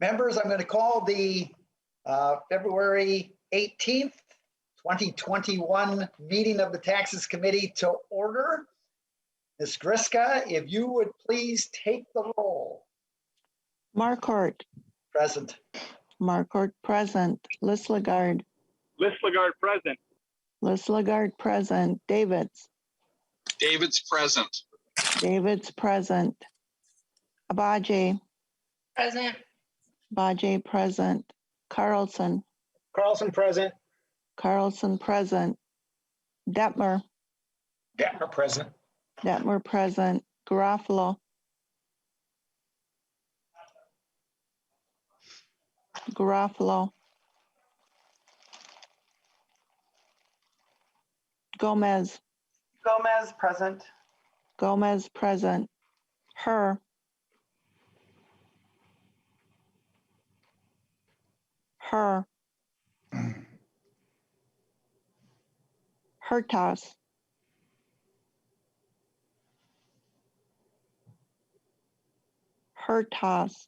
Members, I'm going to call the February 18th, 2021 meeting of the Taxes Committee to order. Ms. Griska, if you would please take the roll. Marquart. Present. Marquart present. Lislegard. Lislegard present. Lislegard present. Davids. David's present. Davids present. Abaje. Present. Abaje present. Carlson. Carlson present. Carlson present. Detmer. Detmer present. Detmer present. Garofalo. Garofalo. Gomez. Gomez present. Gomez present. Her. Her. Hertas. Hertas.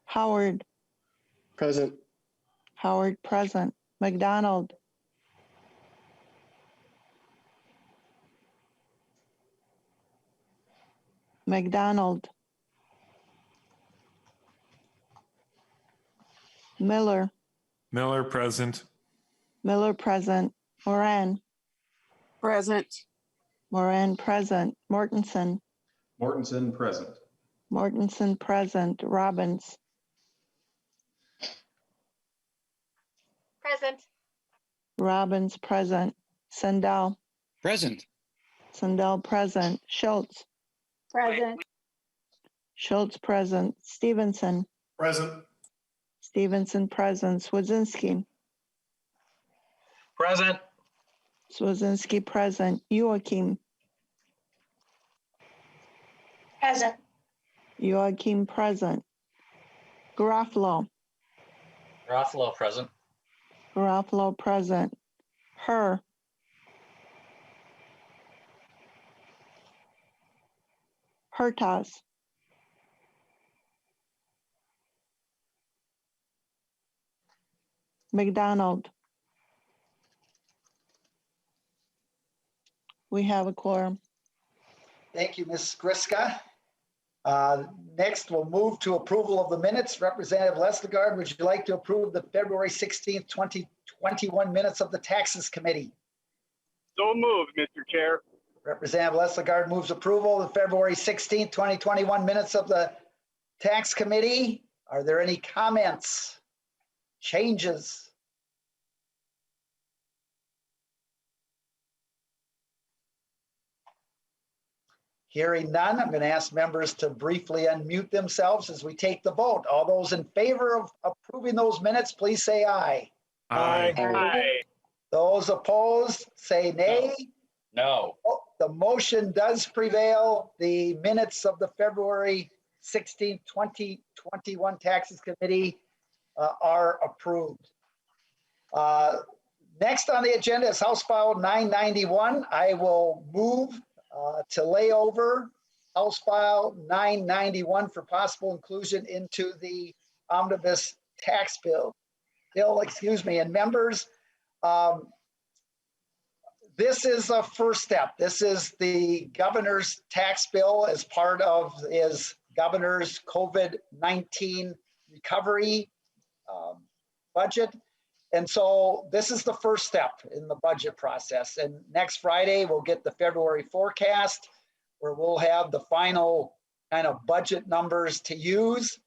Howard. Present. Howard present. McDonald. McDonald. Miller. Miller present. Miller present. Moran. Present. Moran present. Mortensen. Mortensen present. Mortensen present. Robbins. Present. Robbins present. Sandell. Present. Sandell present. Schultz. Present. Schultz present. Stevenson. Present. Stevenson present. Swedzinski. Present. Swedzinski present. Joachim. Present. Joachim present. Garofalo. Garofalo present. Garofalo present. Her. Hertas. McDonald. We have a quorum. Thank you, Ms. Griska. Next, we'll move to approval of the minutes. Representative Leslegard, would you like to approve the February 16th, 2021 minutes of the Taxes Committee? So moved, Mr. Chair. Representative Leslegard moves approval of the February 16th, 2021 minutes of the Tax Committee. Are there any comments, changes? Hearing none, I'm going to ask members to briefly unmute themselves as we take the vote. All those in favor of approving those minutes, please say aye. Aye. Aye. Those opposed, say nay. No. Oh, the motion does prevail. The minutes of the February 16th, 2021 Taxes Committee are approved. Next on the agenda is House File 991. I will move to lay over House File 991 for possible inclusion into the omnibus tax bill. And members, this is a first step. This is the governor's tax bill as part of his governor's COVID-19 recovery budget. And so this is the first step in the budget process. And next Friday, we'll get the February forecast where we'll have the final kind of budget numbers to use.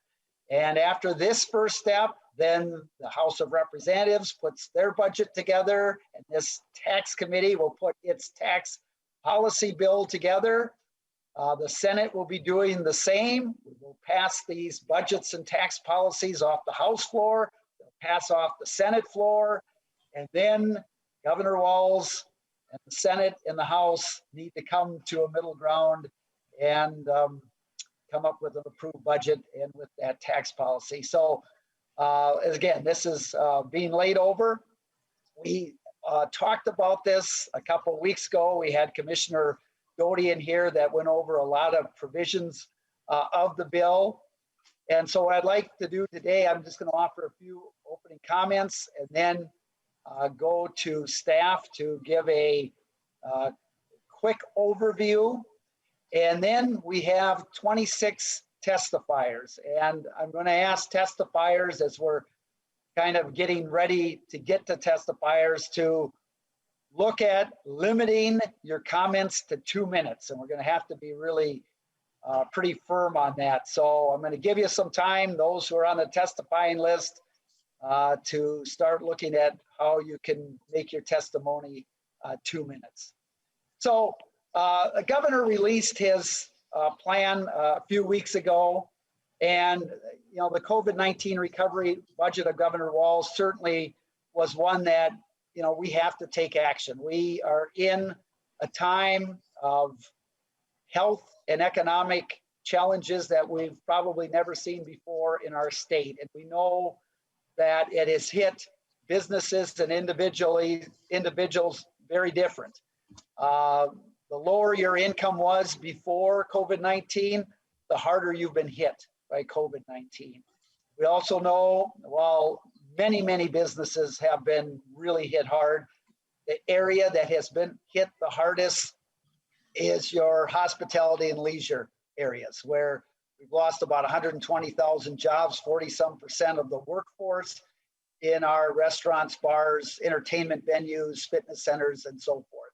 And after this first step, then the House of Representatives puts their budget together, and this tax committee will put its tax policy bill together. The Senate will be doing the same. We will pass these budgets and tax policies off the House floor, they'll pass off the Senate floor, and then Governor Walz and the Senate and the House need to come to a middle ground and come up with an approved budget and with that tax policy. So again, this is being laid over. We talked about this a couple of weeks ago. We had Commissioner Doty in here that went over a lot of provisions of the bill. And so what I'd like to do today, I'm just going to offer a few opening comments and then go to staff to give a quick overview. And then we have 26 testifiers. And I'm going to ask testifiers, as we're kind of getting ready to get to testifiers, to look at limiting your comments to 2 minutes. And we're going to have to be really pretty firm on that. So I'm going to give you some time, those who are on the testifying list, to start looking at how you can make your testimony 2 minutes. So the governor released his plan a few weeks ago, and the COVID-19 recovery budget of Governor Walz certainly was one that we have to take action. We are in a time of health and economic challenges that we've probably never seen before in our state, and we know that it has hit businesses and individuals very different. The lower your income was before COVID-19, the harder you've been hit by COVID-19. We also know, while many businesses have been really hit hard, the area that has been hit the hardest is your hospitality and leisure areas, where we've lost about 120,000 jobs, 40-some% of the workforce in our restaurants, bars, entertainment venues, fitness centers, and so forth.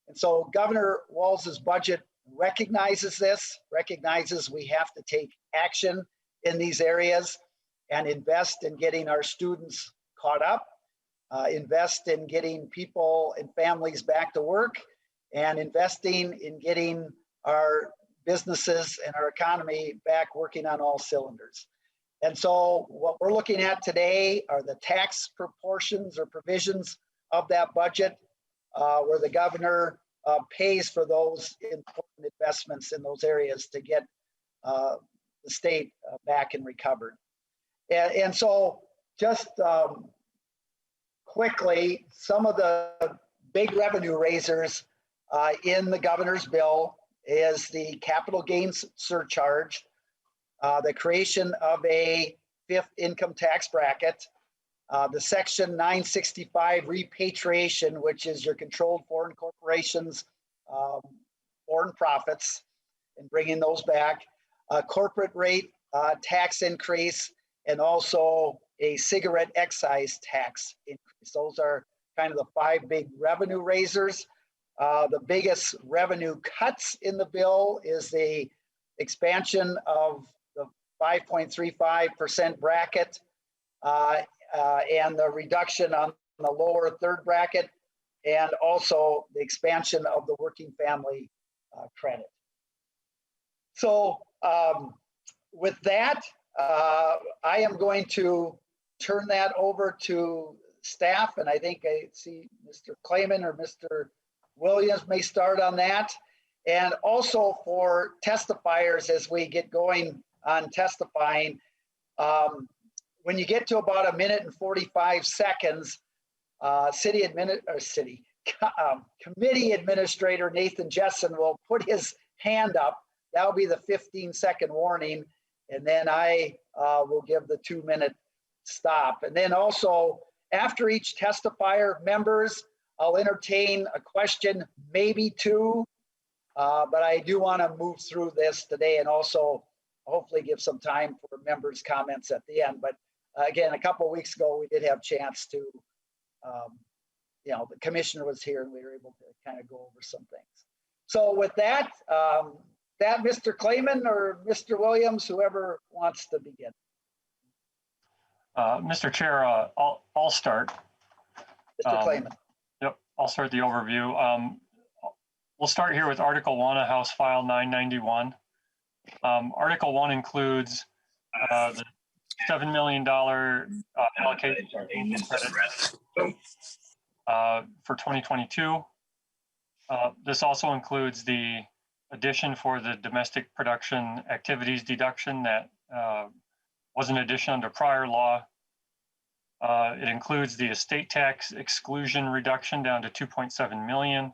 And so Governor Walz's budget recognizes this, recognizes we have to take action in these areas and invest in getting our students caught up, invest in getting people and families back to work, and investing in getting our businesses and our economy back working on all cylinders. And so what we're looking at today are the tax proportions or provisions of that budget, where the governor pays for those important investments in those areas to get the state back and recovered. And so just quickly, some of the big revenue raisers in the governor's bill is the capital gains surcharge, the creation of a fifth income tax bracket, the Section 965 repatriation, which is your controlled foreign corporations, foreign profits, and bringing those back, a corporate rate tax increase, and also a cigarette excise tax increase. Those are kind of the 5 big revenue raisers. The biggest revenue cuts in the bill is the expansion of the 5.35% bracket and the reduction on the lower third bracket, and also the expansion of the working family credit. So with that, I am going to turn that over to staff, and I think I see Mr. Clayman or Mr. Williams may start on that. And also for testifiers, as we get going on testifying, when you get to about 1 minute and 45 seconds, committee administrator Nathan Jessen will put his hand up. That'll be the 15-second warning, and then I will give the 2-minute stop. And then also, after each testifier, members, I'll entertain a question, maybe 2, but I do want to move through this today and also hopefully give some time for members' comments at the end. But again, a couple of weeks ago, we did have a chance to, the commissioner was here and we were able to kind of go over some things. So with that, Mr. Clayman or Mr. Williams, whoever wants to begin. Mr. Chair, I'll start. Mr. Clayman. Yep, I'll start the overview. We'll start here with Article 1 of House File 991. Article 1 includes the $7 million allocation credit for 2022. This also includes the addition for the domestic production activities deduction that was an addition under prior law. It includes the estate tax exclusion reduction down to 2.7 million.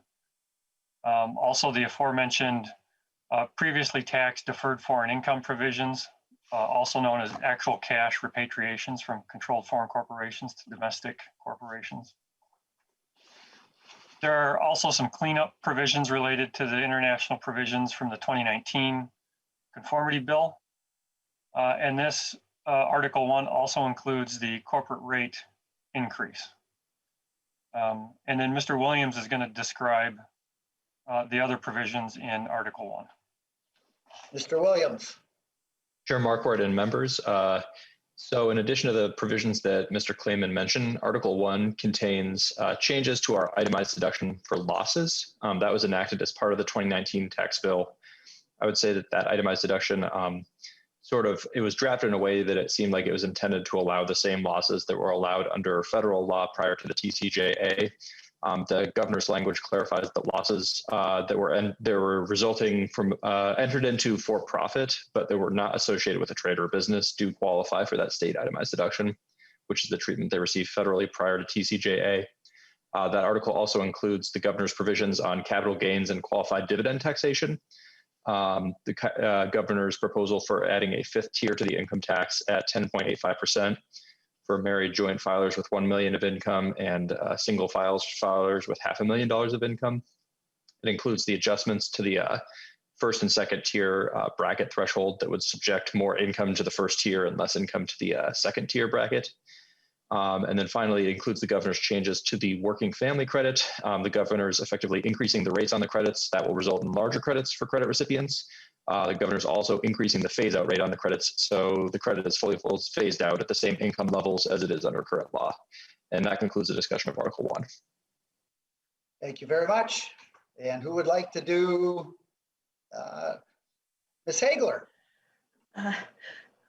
Also the aforementioned previously taxed deferred foreign income provisions also known as actual cash repatriations from controlled foreign corporations to domestic corporations. There are also some cleanup provisions related to the international provisions from the 2019 conformity bill. And this Article 1 also includes the corporate rate increase. And then Mr. Williams is going to describe the other provisions in Article 1. Mr. Williams. Chair Marquart and members. So in addition to the provisions that Mr. Clayman mentioned, Article 1 contains changes to our itemized deduction for losses. That was enacted as part of the 2019 tax bill. I would say that that itemized deduction it was drafted in a way that it seemed like it was intended to allow the same losses that were allowed under federal law prior to the TCJA. The governor's language clarifies that losses that were resulting from entered into for profit, but that were not associated with a trade or business do qualify for that state itemized deduction, which is the treatment they received federally prior to TCJA. That article also includes the governor's provisions on capital gains and qualified dividend taxation. The governor's proposal for adding a fifth tier to the income tax at 10.85% for married joint filers with 1 million of income and single filers with $500,000 of income. It includes the adjustments to the first and second tier bracket threshold that would subject more income to the first tier and less income to the second tier bracket. And then finally, it includes the governor's changes to the working family credit. The governor's effectively increasing the rates on the credits that will result in larger credits for credit recipients. The governor's also increasing the phase out rate on the credits. So the credit is fully phased out at the same income levels as it is under current law. And that concludes the discussion of Article 1. Thank you very much. And who would like to do Ms. Hagler?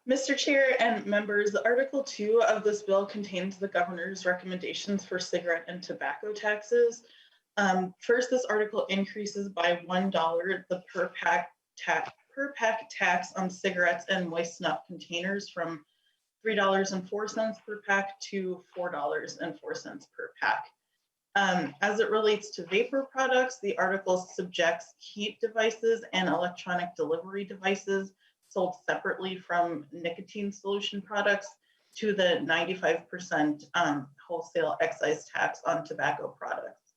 Mr. Chair and members, Article 2 of this bill contains the governor's recommendations for cigarette and tobacco taxes. First, this article increases by $1 the per pack tax on cigarettes and moist snuff containers from $3.04 per pack to $4.04 per pack. As it relates to vapor products, the article subjects heat devices and electronic delivery devices sold separately from nicotine solution products to the 95% wholesale excise tax on tobacco products.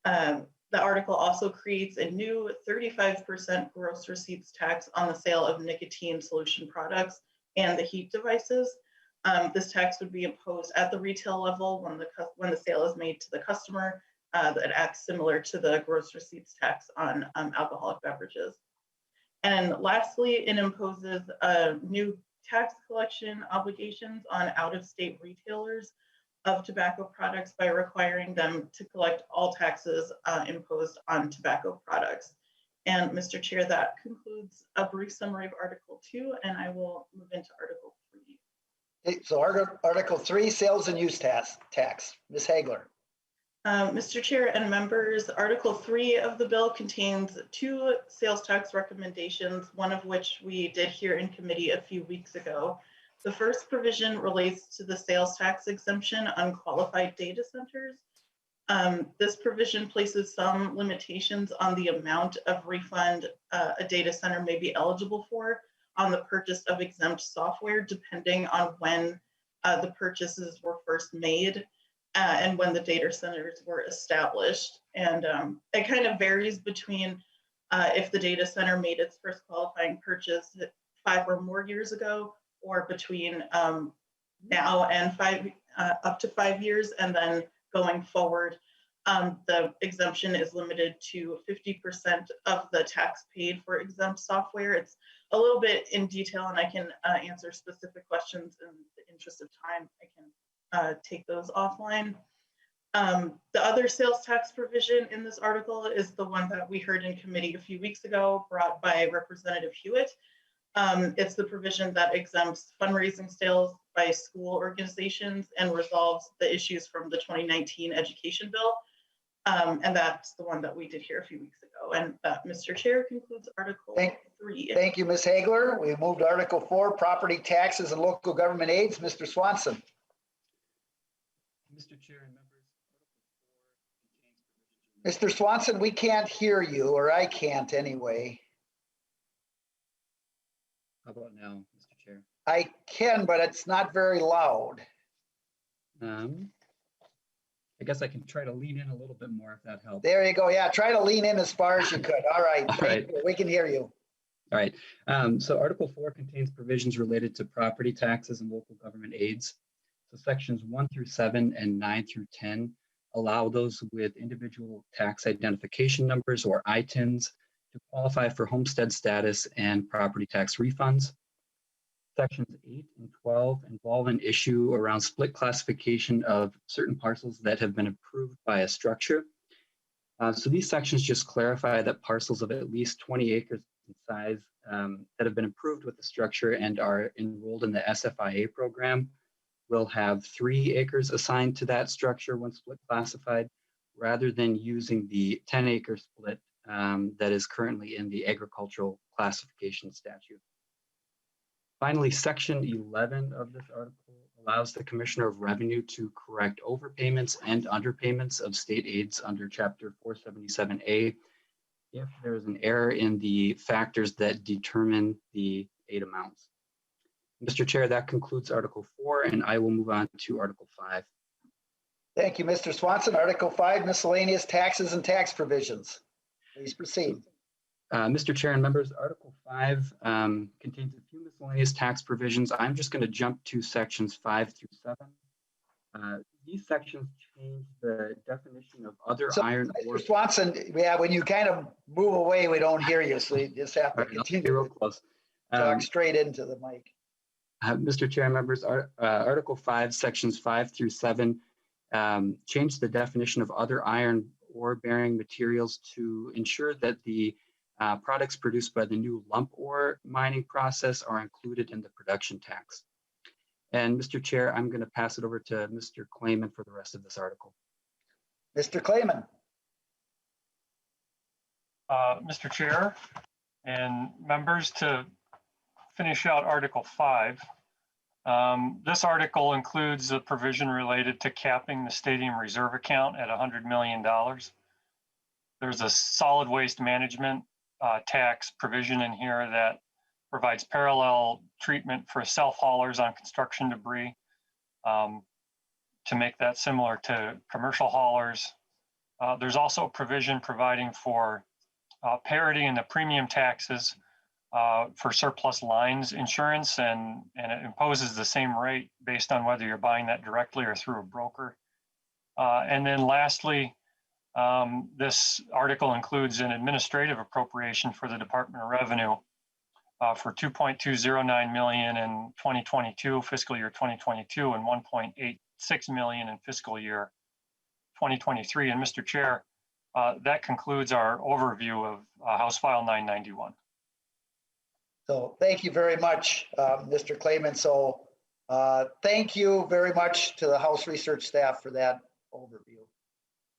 The article also creates a new 35% gross receipts tax on the sale of nicotine solution products and the heat devices. This tax would be imposed at the retail level when the sale is made to the customer. That acts similar to the gross receipts tax on alcoholic beverages. And lastly, it imposes new tax collection obligations on out-of-state retailers of tobacco products by requiring them to collect all taxes imposed on tobacco products. And Mr. Chair, that concludes a brief summary of Article 2, and I will move into Article 3. Okay, so Article 3, sales and use tax. Ms. Hagler. Mr. Chair and members, Article 3 of the bill contains 2 sales tax recommendations, one of which we did hear in committee a few weeks ago. The first provision relates to the sales tax exemption on qualified data centers. This provision places some limitations on the amount of refund a data center may be eligible for on the purchase of exempt software, depending on when the purchases were first made. And when the data centers were established. And it kind of varies between if the data center made its first qualifying purchase 5 or more years ago, or between now and up to 5 years, and then going forward, the exemption is limited to 50% of the tax paid for exempt software. It's a little bit in detail, and I can answer specific questions in the interest of time. I can take those offline. The other sales tax provision in this article is the one that we heard in committee a few weeks ago, brought by Representative Hewitt. It's the provision that exempts fundraising sales by school organizations and resolves the issues from the 2019 education bill. And that's the one that we did hear a few weeks ago. And Mr. Chair concludes Article 3. Thank you, Ms. Hagler. We moved to Article 4, property taxes and local government aids. Mr. Swanson. Mr. Chair and members, Article 4 Mr. Swanson, we can't hear you, or I can't anyway. How about now, Mr. Chair? I can, but it's not very loud. I guess I can try to lean in a little bit more if that helps. There you go. Yeah, try to lean in as far as you could. All right. All right. We can hear you. All right. So Article 4 contains provisions related to property taxes and local government aids. So sections 1 through 7 and 9 through 10 allow those with individual tax identification numbers or ITINs to qualify for homestead status and property tax refunds. Sections 8 and 12 involve an issue around split classification of certain parcels that have been approved by a structure. So these sections just clarify that parcels of at least 20 acres in size that have been approved with the structure and are enrolled in the SFIA program will have 3 acres assigned to that structure when split classified, rather than using the 10-acre split that is currently in the agricultural classification statute. Finally, Section 11 of this article allows the Commissioner of Revenue to correct overpayments and underpayments of state aids under Chapter 477A if there is an error in the factors that determine the aid amounts. Mr. Chair, that concludes Article 4, and I will move on to Article 5. Thank you, Mr. Swanson. Article 5, miscellaneous taxes and tax provisions. Please proceed. Mr. Chair and members, Article 5 contains a few miscellaneous tax provisions. I'm just going to jump to sections 5 through 7. These sections change the definition of other iron ore. Mr. Swanson, yeah, when you kind of move away, we don't hear you, so you just have to continue real close. Talk straight into the mic. Mr. Chair and members, Article 5, sections 5 through 7 change the definition of other iron ore bearing materials to ensure that the products produced by the new lump ore mining process are included in the production tax. And Mr. Chair, I'm going to pass it over to Mr. Clayman for the rest of this article. Mr. Clayman. Mr. Chair and members, to finish out Article 5, this article includes a provision related to capping the stadium reserve account at $100 million. There's a solid waste management tax provision in here that provides parallel treatment for self-haulers on construction debris to make that similar to commercial haulers. There's also a provision providing for parity in the premium taxes for surplus lines insurance, and it imposes the same rate based on whether you're buying that directly or through a broker. And then lastly, this article includes an administrative appropriation for the Department of Revenue for $2.209 million in 2022, fiscal year 2022, and $1.86 million in fiscal year 2023. And Mr. Chair, that concludes our overview of House File 991. So thank you very much, Mr. Clayman. So thank you very much to the House Research staff for that overview.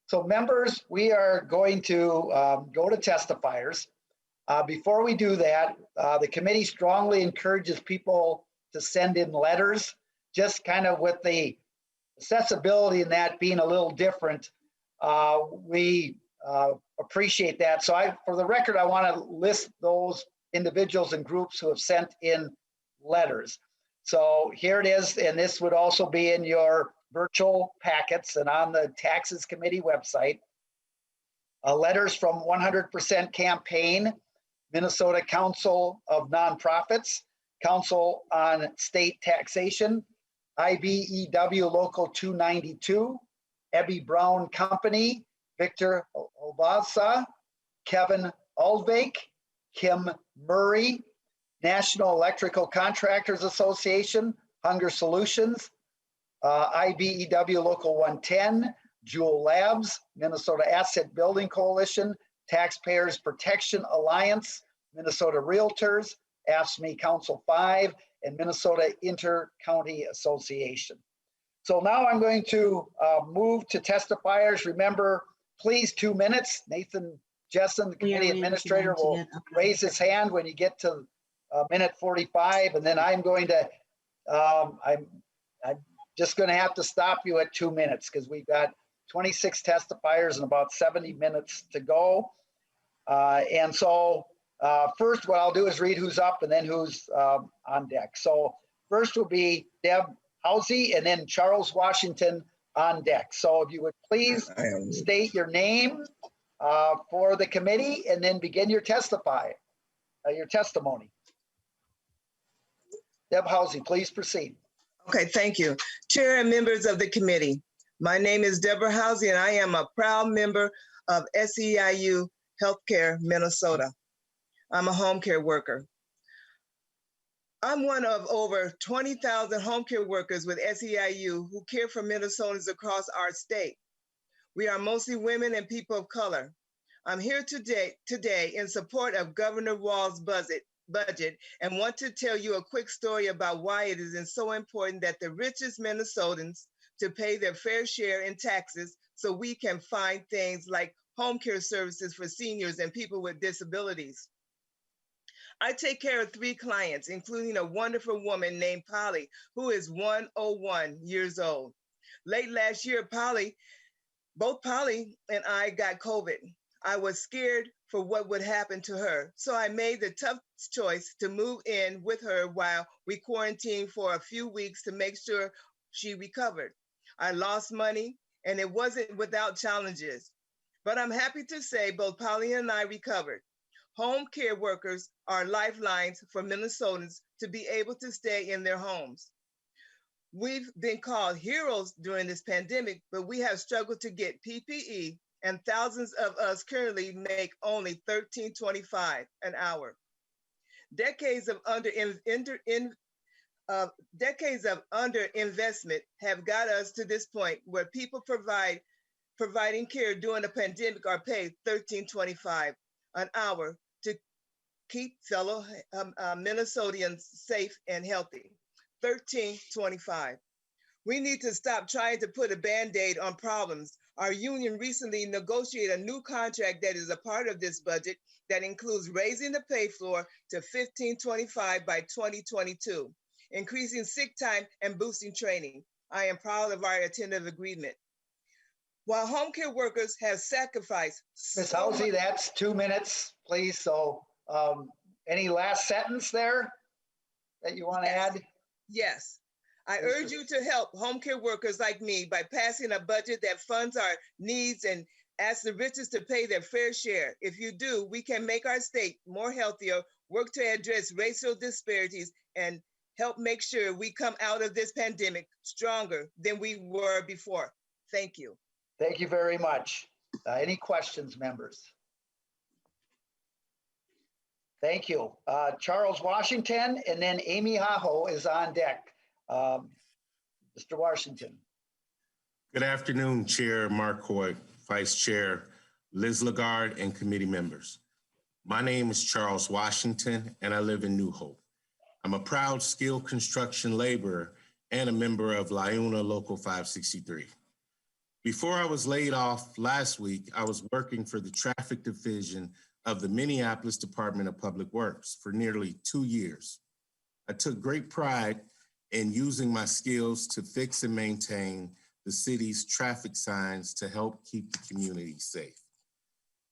So members, we are going to go to testifiers. Before we do that, the committee strongly encourages people to send in letters, just kind of with the accessibility in that being a little different. We appreciate that. So for the record, I want to list those individuals and groups who have sent in letters. So here it is, and this would also be in your virtual packets and on the Taxes Committee website. Letters from 100% Campaign, Minnesota Council of Nonprofits, Council on State Taxation, IBEW Local 292, Ebby Brown Company, Victor Obasa, Kevin Ulvake, Kim Murray, National Electrical Contractors Association, Hunger Solutions, IBEW Local 110, Jewel Labs, Minnesota Asset Building Coalition, Taxpayers Protection Alliance, Minnesota Realtors, AFSCME Council 5, and Minnesota Inter-County Association. So now I'm going to move to testifiers. Remember, please 2 minutes. Nathan Jessen, the committee administrator, will raise his hand when you get to minute 45, and then I'm going to, I'm just going to have to stop you at 2 minutes because we've got 26 testifiers and about 70 minutes to go. And so First, what I'll do is read who's up and then who's on deck. So first will be Deb Housey and then Charles Washington on deck. So if you would please state your name for the committee and then begin your testimony. Deb Housey, please proceed. Okay, thank you. Chair and members of the committee. My name is Deborah Housey and I am a proud member of SEIU Healthcare Minnesota. I'm a home care worker. I'm one of over 20,000 home care workers with SEIU who care for Minnesotans across our state. We are mostly women and people of color. I'm here today in support of Governor Walz's budget and want to tell you a quick story about why it is so important that the richest Minnesotans to pay their fair share in taxes so we can find things like home care services for seniors and people with disabilities. I take care of 3 clients, including a wonderful woman named Polly, who is 101 years old. Late last year, both Polly and I got COVID. I was scared for what would happen to her, so I made the tough choice to move in with her while we quarantined for a few weeks to make sure she recovered. I lost money, and it wasn't without challenges, but I'm happy to say both Polly and I recovered. Home care workers are lifelines for Minnesotans to be able to stay in their homes. We've been called heroes during this pandemic, but we have struggled to get PPE, and thousands of us currently make only $13.25 an hour. Decades of underinvestment have got us to this point where people providing care during a pandemic are paid $13.25 an hour to keep fellow Minnesotans safe and healthy. $13.25. We need to stop trying to put a Band-Aid on problems. Our union recently negotiated a new contract that is a part of this budget that includes raising the pay floor to $15.25 by 2022, increasing sick time and boosting training. I am proud of our tentative agreement. While home care workers have sacrificed— Ms. Housey, that's 2 minutes, please. So any last sentence there that you want to add? Yes. I urge you to help home care workers like me by passing a budget that funds our needs and asks the richest to pay their fair share. If you do, we can make our state more healthier, work to address racial disparities, and help make sure we come out of this pandemic stronger than we were before. Thank you. Thank you very much. Any questions, members? Thank you. Charles Washington, and then Amy Haho is on deck. Mr. Washington. Good afternoon, Chair Marquart, Vice Chair Liz Lagarde, and committee members. My name is Charles Washington, and I live in New Hope. I'm a proud skilled construction laborer and a member of LIUNA Local 563. Before I was laid off last week, I was working for the traffic division of the Minneapolis Department of Public Works for nearly 2 years. I took great pride in using my skills to fix and maintain the city's traffic signs to help keep the community safe.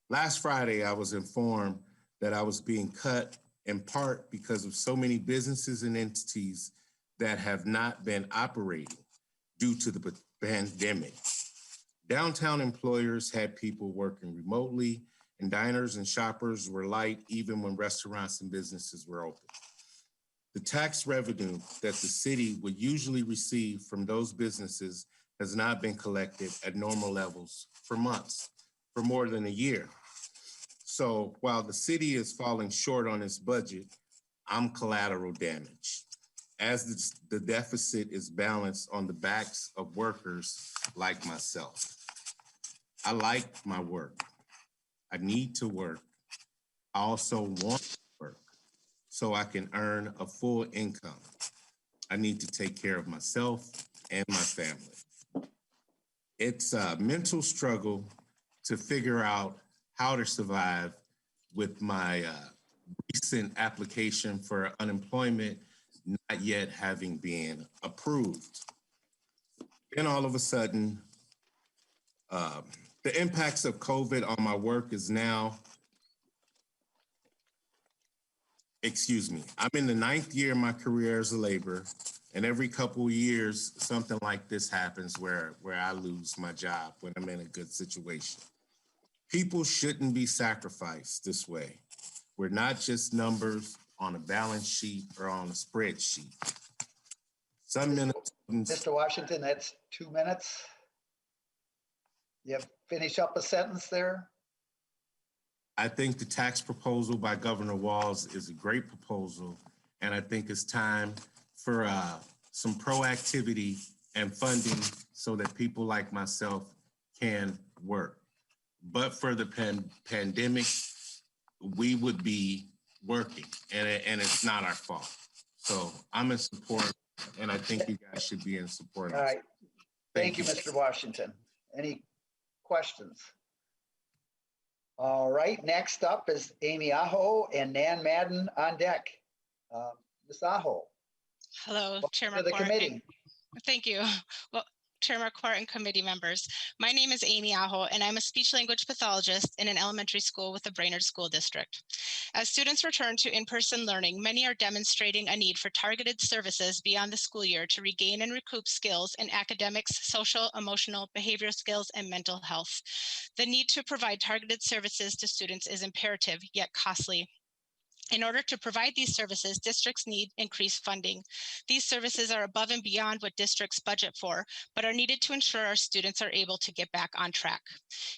Last Friday, I was informed that I was being cut in part because of so many businesses and entities that have not been operating due to the pandemic. Downtown employers had people working remotely, and diners and shoppers were light even when restaurants and businesses were open. The tax revenue that the city would usually receive from those businesses has not been collected at normal levels for months, for more than a year. So while the city is falling short on its budget, I'm collateral damage, as the deficit is balanced on the backs of workers like myself. I like my work. I need to work. I also want to work so I can earn a full income. I need to take care of myself and my family. It's a mental struggle to figure out how to survive with my recent application for unemployment not yet having been approved. Then all of a sudden, the impacts of COVID on my work is now excuse me, I'm in the 9th year of my career as a laborer, and every couple of years, something like this happens where I lose my job when I'm in a good situation. People shouldn't be sacrificed this way. We're not just numbers on a balance sheet or on a spreadsheet. Some Minnesotans. Mr. Washington, that's 2 minutes. You have finish up a sentence there. I think the tax proposal by Governor Walz is a great proposal, and I think it's time for some proactivity and funding so that people like myself can work. But for the pandemic, we would be working, and it's not our fault. So I'm in support, and I think you guys should be in support. All right. Thank you, Mr. Washington. Any questions? All right, next up is Amy Aho and Nan Madden on deck. Ms. Aho. Hello, Chair to the Marquart. committee. Thank you. Well, Chair Marquart and committee members. My name is Amy Aho, and I'm a speech language pathologist in an elementary school with the Brainerd School District. As students return to in-person learning, many are demonstrating a need for targeted services beyond the school year to regain and recoup skills in academics, social, emotional, behavioral skills, and mental health. The need to provide targeted services to students is imperative, yet costly. In order to provide these services, districts need increased funding. These services are above and beyond what districts budget for, but are needed to ensure our students are able to get back on track.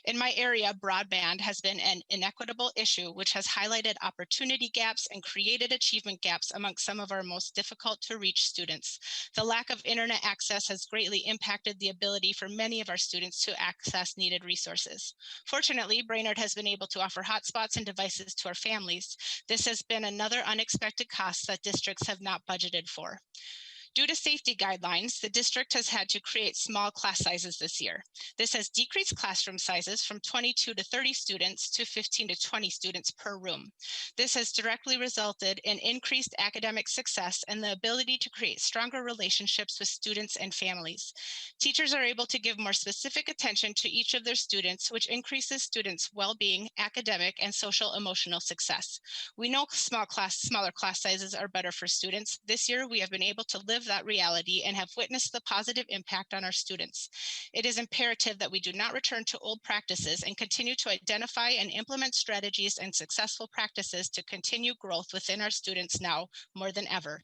In my area, broadband has been an inequitable issue, which has highlighted opportunity gaps and created achievement gaps among some of our most difficult to reach students. The lack of internet access has greatly impacted the ability for many of our students to access needed resources. Fortunately, Brainerd has been able to offer hotspots and devices to our families. This has been another unexpected cost that districts have not budgeted for. Due to safety guidelines, the district has had to create small class sizes this year. This has decreased classroom sizes from 22 to 30 students to 15 to 20 students per room. This has directly resulted in increased academic success and the ability to create stronger relationships with students and families. Teachers are able to give more specific attention to each of their students, which increases students' well-being, academic, and social emotional success. We know smaller class sizes are better for students. This year, we have been able to live that reality and have witnessed the positive impact on our students. It is imperative that we do not return to old practices and continue to identify and implement strategies and successful practices to continue growth within our students now more than ever.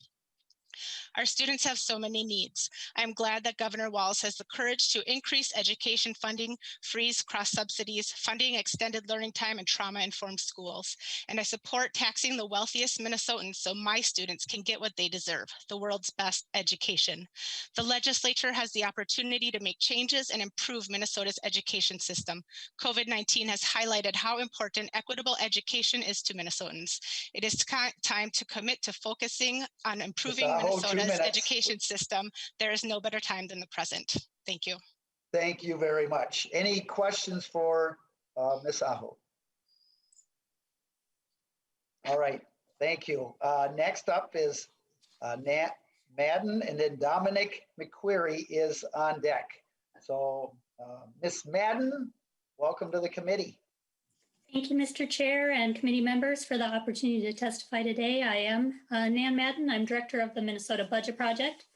Our students have so many needs. I am glad that Governor Walz has the courage to increase education funding, freeze cross subsidies, funding extended learning time and trauma-informed schools. And I support taxing the wealthiest Minnesotans so my students can get what they deserve, the world's best education. The legislature has the opportunity to make changes and improve Minnesota's education system. COVID-19 has highlighted how important equitable education is to Minnesotans. It is time to commit to focusing on improving Minnesota's education system. There is no better time than the present. Thank you. Thank you very much. Any questions for Ms. Aho? All right, thank you. Next up is Nan Madden, and then Dominic McQuarrie is on deck. So Ms. Madden, welcome to the committee. Thank you, Mr. Chair and committee members for the opportunity to testify today. I am Nan Madden. I'm director of the Minnesota Budget Project.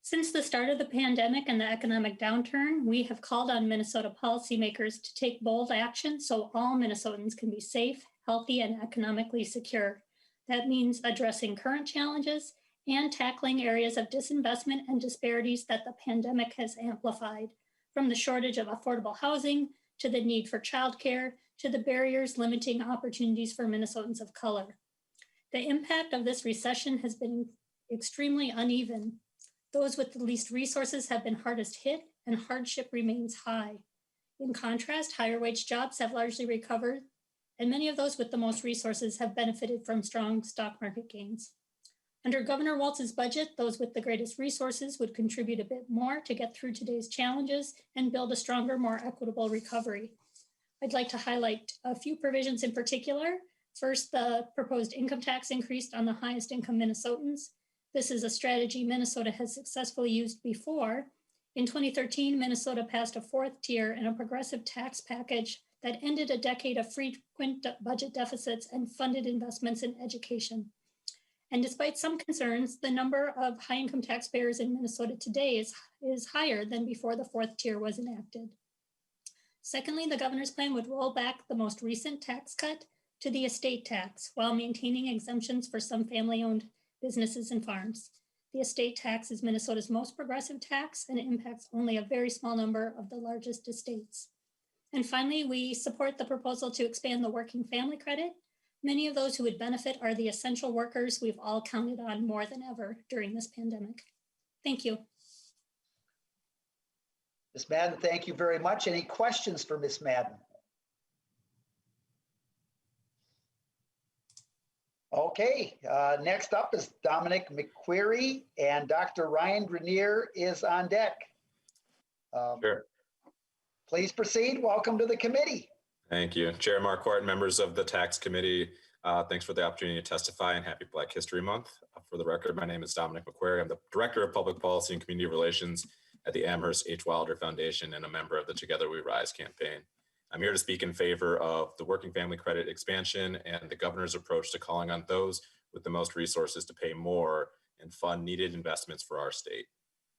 Since the start of the pandemic and the economic downturn, we have called on Minnesota policymakers to take bold action so all Minnesotans can be safe, healthy, and economically secure. That means addressing current challenges and tackling areas of disinvestment and disparities that the pandemic has amplified, from the shortage of affordable housing to the need for childcare, to the barriers limiting opportunities for Minnesotans of color. The impact of this recession has been extremely uneven. Those with the least resources have been hardest hit, and hardship remains high. In contrast, higher wage jobs have largely recovered, and many of those with the most resources have benefited from strong stock market gains. Under Governor Walz's budget, those with the greatest resources would contribute a bit more to get through today's challenges and build a stronger, more equitable recovery. I'd like to highlight a few provisions in particular. First, the proposed income tax increase on the highest income Minnesotans. This is a strategy Minnesota has successfully used before. In 2013, Minnesota passed a fourth tier and a progressive tax package that ended a decade of frequent budget deficits and funded investments in education. And despite some concerns, the number of high-income taxpayers in Minnesota today is higher than before the fourth tier was enacted. Secondly, the governor's plan would roll back the most recent tax cut to the estate tax while maintaining exemptions for some family-owned businesses and farms. The estate tax is Minnesota's most progressive tax, and it impacts only a very small number of the largest estates. And finally, we support the proposal to expand the working family credit. Many of those who would benefit are the essential workers we've all counted on more than ever during this pandemic. Thank you. Ms. Madden, thank you very much. Any questions for Ms. Madden? Okay, next up is Dominic McQuarrie, and Dr. Ryan Greiner is on deck. Sure. Please proceed. Welcome to the committee. Thank you. Chair Marquart, members of the Tax Committee, thanks for the opportunity to testify, and happy Black History Month. For the record, my name is Dominic McQuarrie. I'm the Director of Public Policy and Community Relations at the Amherst H. Wilder Foundation and a member of the Together We Rise campaign. I'm here to speak in favor of the working family credit expansion and the governor's approach to calling on those with the most resources to pay more and fund needed investments for our state.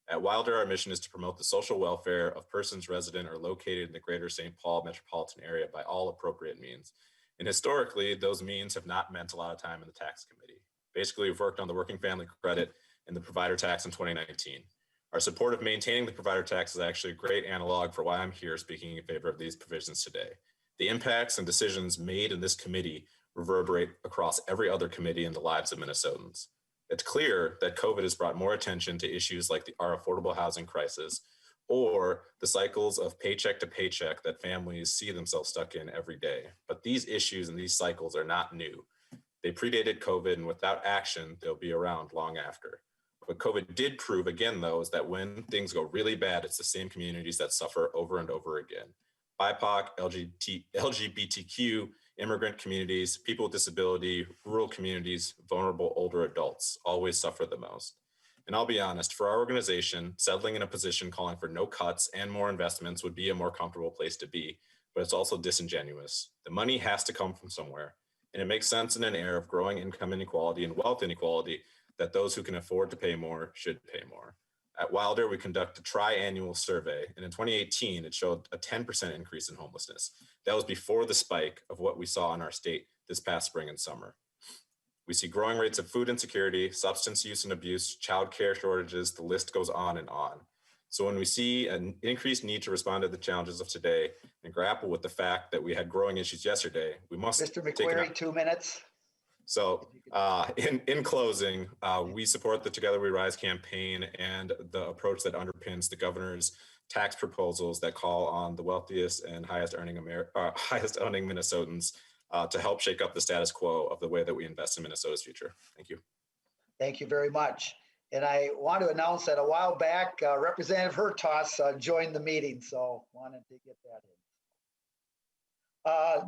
At Wilder, our mission is to promote the social welfare of persons resident or located in the greater St. Paul metropolitan area by all appropriate means. And historically, those means have not meant a lot of time in the tax committee. Basically, we've worked on the working family credit and the provider tax in 2019. Our support of maintaining the provider tax is actually a great analog for why I'm here speaking in favor of these provisions today. The impacts and decisions made in this committee reverberate across every other committee in the lives of Minnesotans. It's clear that COVID has brought more attention to issues like our affordable housing crisis or the cycles of paycheck to paycheck that families see themselves stuck in every day. But these issues and these cycles are not new. They predated COVID, and without action, they'll be around long after. What COVID did prove again, though, is that when things go really bad, it's the same communities that suffer over and over again. BIPOC, LGBTQ, immigrant communities, people with disability, rural communities, vulnerable older adults always suffer the most. And I'll be honest, for our organization, settling in a position calling for no cuts and more investments would be a more comfortable place to be, but it's also disingenuous. The money has to come from somewhere, and it makes sense in an era of growing income inequality and wealth inequality that those who can afford to pay more should pay more. At Wilder, we conduct a tri-annual survey, and in 2018, it showed a 10% increase in homelessness. That was before the spike of what we saw in our state this past spring and summer. We see growing rates of food insecurity, substance use and abuse, childcare shortages, the list goes on and on. So when we see an increased need to respond to the challenges of today and grapple with the fact that we had growing issues yesterday, we must Mr. McQuarrie, 2 minutes. So in closing, we support the Together We Rise campaign and the approach that underpins the governor's tax proposals that call on the wealthiest and highest earning Minnesotans to help shake up the status quo of the way that we invest in Minnesota's future. Thank you. Thank you very much. And I want to announce that a while back, Representative Hertas joined the meeting, so wanted to get that in.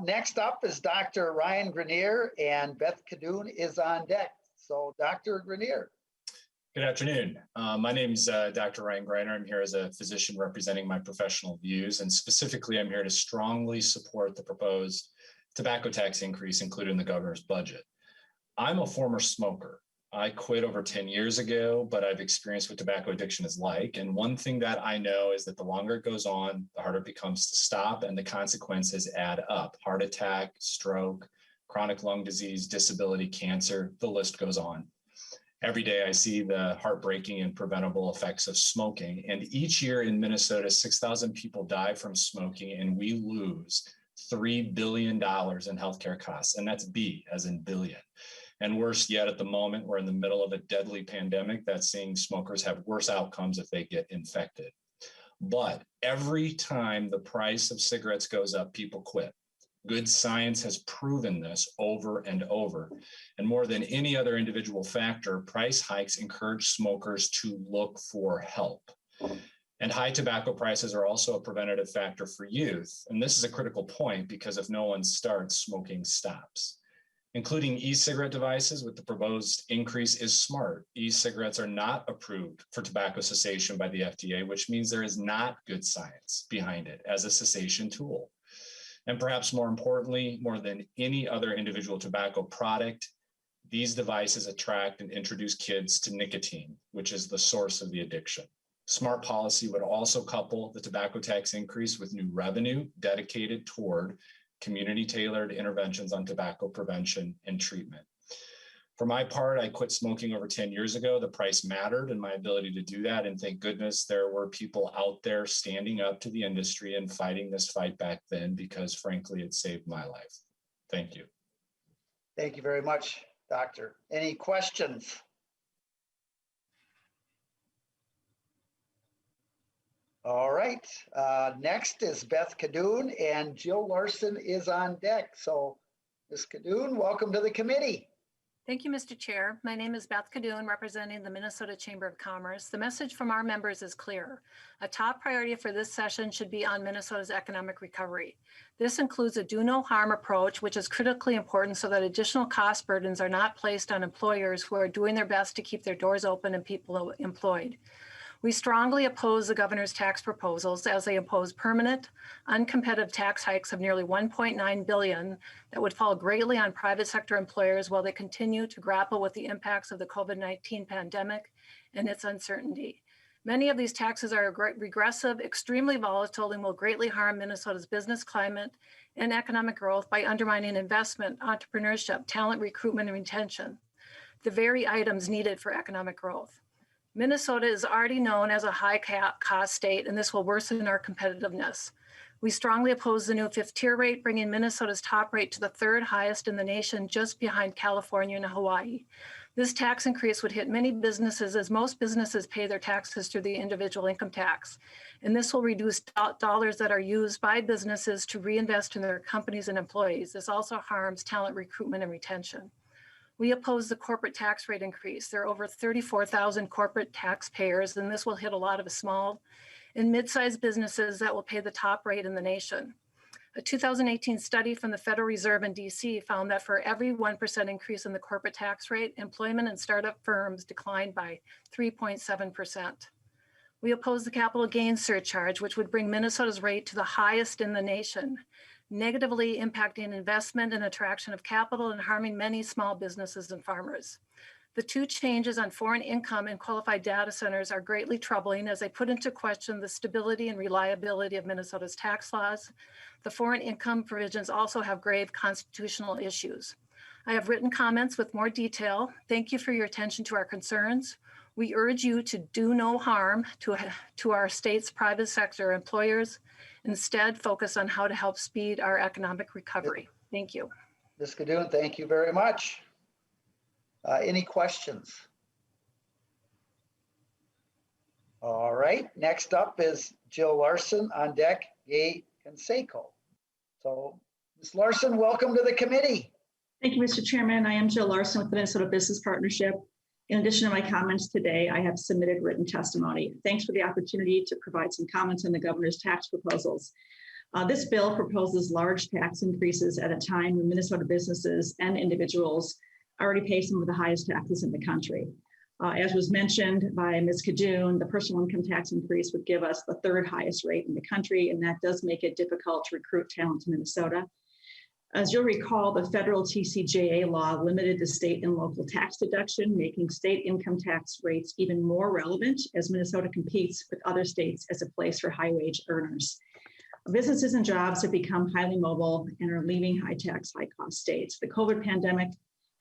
Next up is Dr. Ryan Greiner, and Beth Cadon is on deck. So Dr. Greiner. Good afternoon. My name is Dr. Ryan Greiner. I'm here as a physician representing my professional views, and specifically I'm here to strongly support the proposed tobacco tax increase included in the governor's budget. I'm a former smoker. I quit over 10 years ago, but I've experienced what tobacco addiction is like. And one thing that I know is that the longer it goes on, the harder it becomes to stop, and the consequences add up. Heart attack, stroke, chronic lung disease, disability, cancer, the list goes on. Every day I see the heartbreaking and preventable effects of smoking. And each year in Minnesota, 6,000 people die from smoking, and we lose $3 billion in healthcare costs. And that's B as in billion. And worse yet, at the moment, we're in the middle of a deadly pandemic that's seeing smokers have worse outcomes if they get infected. But every time the price of cigarettes goes up, people quit. Good science has proven this over and over. And more than any other individual factor, price hikes encourage smokers to look for help. And high tobacco prices are also a preventative factor for youth. And this is a critical point because if no one starts, smoking stops. Including e-cigarette devices with the proposed increase is smart. E-cigarettes are not approved for tobacco cessation by the FDA, which means there is not good science behind it as a cessation tool. And perhaps more importantly, more than any other individual tobacco product, These devices attract and introduce kids to nicotine, which is the source of the addiction. Smart policy would also couple the tobacco tax increase with new revenue dedicated toward community-tailored interventions on tobacco prevention and treatment. For my part, I quit smoking over 10 years ago. The price mattered and my ability to do that. And thank goodness there were people out there standing up to the industry and fighting this fight back then, because frankly, it saved my life. Thank you. Thank you very much, Doctor. Any questions? All right, next is Beth Cadon, and Jill Larson is on deck. So Ms. Cadon, welcome to the committee. Thank you, Mr. Chair. My name is Beth Cadon, representing the Minnesota Chamber of Commerce. The message from our members is clear. A top priority for this session should be on Minnesota's economic recovery. This includes a do no harm approach, which is critically important so that additional cost burdens are not placed on employers who are doing their best to keep their doors open and people employed. We strongly oppose the governor's tax proposals as they impose permanent, uncompetitive tax hikes of nearly $1.9 billion that would fall greatly on private sector employers while they continue to grapple with the impacts of the COVID-19 pandemic and its uncertainty. Many of these taxes are regressive, extremely volatile, and will greatly harm Minnesota's business climate and economic growth by undermining investment, entrepreneurship, talent recruitment, and retention, the very items needed for economic growth. Minnesota is already known as a high-cost state, and this will worsen our competitiveness. We strongly oppose the new fifth-tier rate, bringing Minnesota's top rate to the third highest in the nation, just behind California and Hawaii. This tax increase would hit many businesses, as most businesses pay their taxes through the individual income tax. And this will reduce dollars that are used by businesses to reinvest in their companies and employees. This also harms talent recruitment and retention. We oppose the corporate tax rate increase. There are over 34,000 corporate taxpayers, and this will hit a lot of small and mid-sized businesses that will pay the top rate in the nation. A 2018 study from the Federal Reserve in DC found that for every 1% increase in the corporate tax rate, employment in startup firms declined by 3.7%. We oppose the capital gains surcharge, which would bring Minnesota's rate to the highest in the nation, negatively impacting investment and attraction of capital and harming many small businesses and farmers. The two changes on foreign income and qualified data centers are greatly troubling as they put into question the stability and reliability of Minnesota's tax laws. The foreign income provisions also have grave constitutional issues. I have written comments with more detail. Thank you for your attention to our concerns. We urge you to do no harm to our state's private sector employers. Instead, focus on how to help speed our economic recovery. Thank you. Ms. Cadon, thank you very much. Any questions? All right, next up is Jill Larson on deck, yay Conseco. So Ms. Larson, welcome to the committee. Thank you, Mr. Chairman. I am Jill Larson with the Minnesota Business Partnership. In addition to my comments today, I have submitted written testimony. Thanks for the opportunity to provide some comments on the governor's tax proposals. This bill proposes large tax increases at a time when Minnesota businesses and individuals already pay some of the highest taxes in the country. As was mentioned by Ms. Cadon, the personal income tax increase would give us the third highest rate in the country, and that does make it difficult to recruit talent to Minnesota. As you'll recall, the federal TCJA law limited the state and local tax deduction, making state income tax rates even more relevant as Minnesota competes with other states as a place for high wage earners. Businesses and jobs have become highly mobile and are leaving high tax, high cost states. The COVID pandemic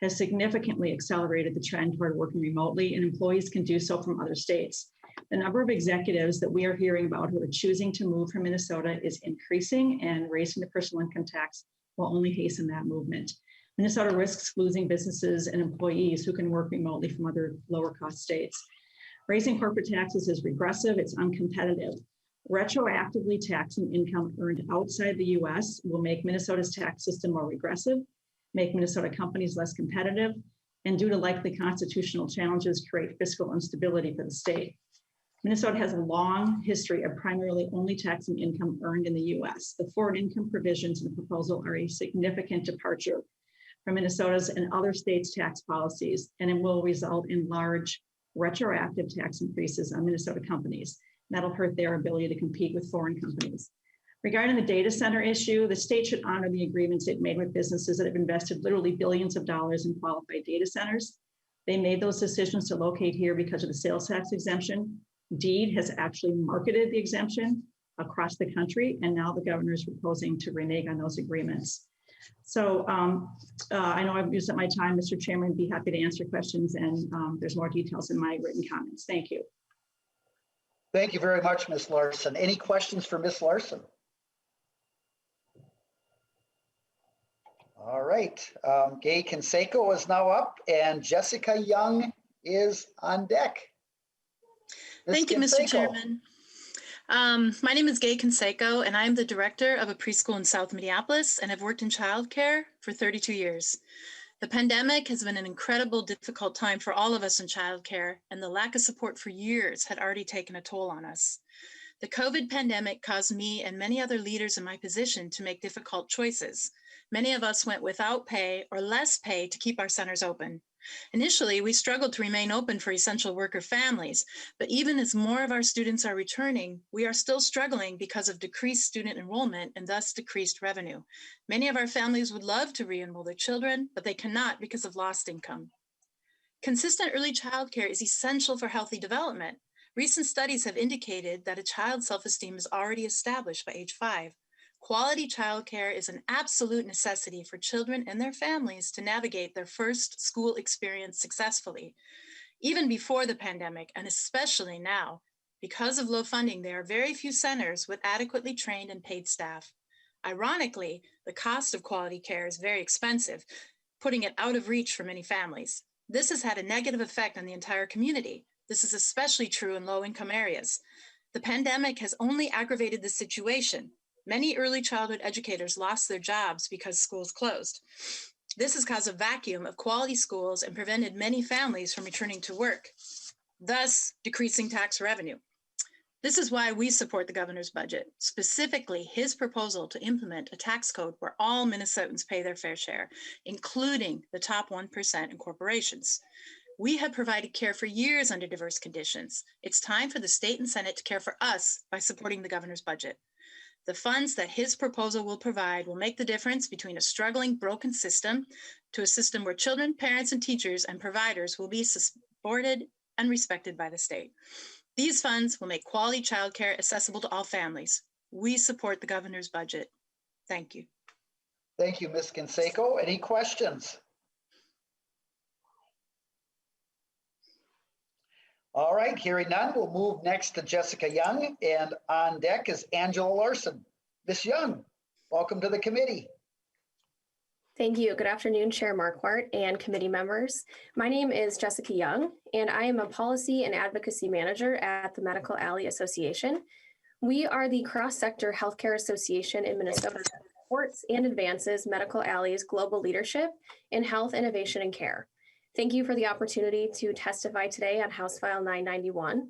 has significantly accelerated the trend toward working remotely, and employees can do so from other states. The number of executives that we are hearing about who are choosing to move from Minnesota is increasing, and raising the personal income tax will only hasten that movement. Minnesota risks losing businesses and employees who can work remotely from other lower cost states. Raising corporate taxes is regressive, it's uncompetitive. Retroactively taxing income earned outside the US will make Minnesota's tax system more regressive, make Minnesota companies less competitive, and due to likely constitutional challenges, create fiscal instability for the state. Minnesota has a long history of primarily only taxing income earned in the US. The foreign income provisions in the proposal are a significant departure from Minnesota's and other states' tax policies, and it will result in large retroactive tax increases on Minnesota companies. That'll hurt their ability to compete with foreign companies. Regarding the data center issue, the state should honor the agreements it made with businesses that have invested literally billions of dollars in qualified data centers. They made those decisions to locate here because of the sales tax exemption. DEED has actually marketed the exemption across the country, and now the governor is proposing to renege on those agreements. So I know I've used up my time, Mr. Chairman, be happy to answer questions, and there's more details in my written comments. Thank you. Thank you very much, Ms. Larson. Any questions for Ms. Larson? All right, Gay Conseco is now up and Jessica Young is on deck. Ms. Thank you, Conseco. Mr. Chairman. My name is Gay Conseco, and I'm the director of a preschool in South Minneapolis and have worked in childcare for 32 years. The pandemic has been an incredible, difficult time for all of us in childcare, and the lack of support for years had already taken a toll on us. The COVID pandemic caused me and many other leaders in my position to make difficult choices. Many of us went without pay or less pay to keep our centers open. Initially, we struggled to remain open for essential worker families, but even as more of our students are returning, we are still struggling because of decreased student enrollment and thus decreased revenue. Many of our families would love to re-enroll their children, but they cannot because of lost income. Consistent early childcare is essential for healthy development. Recent studies have indicated that a child's self-esteem is already established by age 5. Quality childcare is an absolute necessity for children and their families to navigate their first school experience successfully. Even before the pandemic, and especially now, because of low funding, there are very few centers with adequately trained and paid staff. Ironically, the cost of quality care is very expensive, putting it out of reach for many families. This has had a negative effect on the entire community. This is especially true in low-income areas. The pandemic has only aggravated the situation. Many early childhood educators lost their jobs because schools closed. This has caused a vacuum of quality schools and prevented many families from returning to work, thus decreasing tax revenue. This is why we support the governor's budget, specifically his proposal to implement a tax code where all Minnesotans pay their fair share, including the top 1% in corporations. We have provided care for years under diverse conditions. It's time for the state and Senate to care for us by supporting the governor's budget. The funds that his proposal will provide will make the difference between a struggling, broken system to a system where children, parents, and teachers and providers will be supported and respected by the state. These funds will make quality childcare accessible to all families. We support the governor's budget. Thank you. Thank you, Ms. Conseco. Any questions? All right, hearing none, we'll move next to Jessica Young, and on deck is Angela Larson. Ms. Young, welcome to the committee. Thank you. Good afternoon, Chair Marquart and committee members. My name is Jessica Young, and I am a Policy and Advocacy Manager at the Medical Alley Association. We are the cross-sector healthcare association in Minnesota that supports and advances Medical Alley's global leadership in health, innovation, and care. Thank you for the opportunity to testify today on House File 991.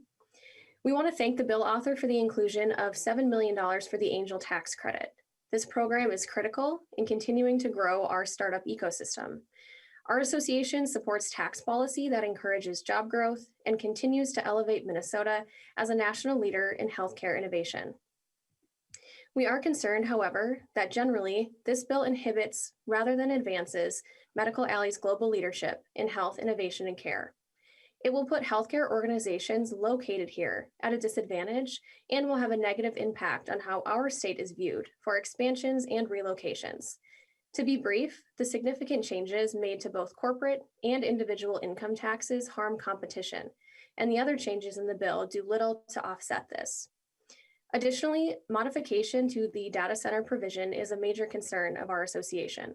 We want to thank the bill author for the inclusion of $7 million for the Angel Tax Credit. This program is critical in continuing to grow our startup ecosystem. Our association supports tax policy that encourages job growth and continues to elevate Minnesota as a national leader in healthcare innovation. We are concerned, however, that generally this bill inhibits rather than advances Medical Alley's global leadership in health, innovation, and care. It will put healthcare organizations located here at a disadvantage and will have a negative impact on how our state is viewed for expansions and relocations. To be brief, the significant changes made to both corporate and individual income taxes harm competition, and the other changes in the bill do little to offset this. Additionally, modification to the data center provision is a major concern of our association.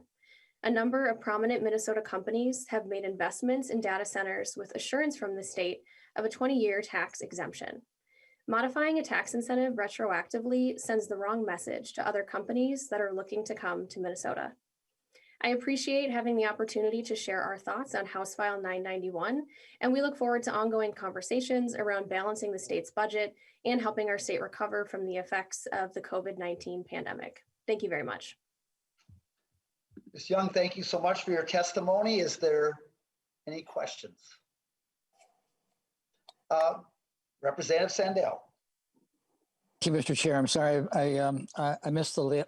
A number of prominent Minnesota companies have made investments in data centers with assurance from the state of a 20-year tax exemption. Modifying a tax incentive retroactively sends the wrong message to other companies that are looking to come to Minnesota. I appreciate having the opportunity to share our thoughts on House File 991, and we look forward to ongoing conversations around balancing the state's budget and helping our state recover from the effects of the COVID-19 pandemic. Thank you very much. Ms. Young, thank you so much for your testimony. Is there any questions? Representative Sandell. Thank you, Mr. Chair. I'm sorry I missed the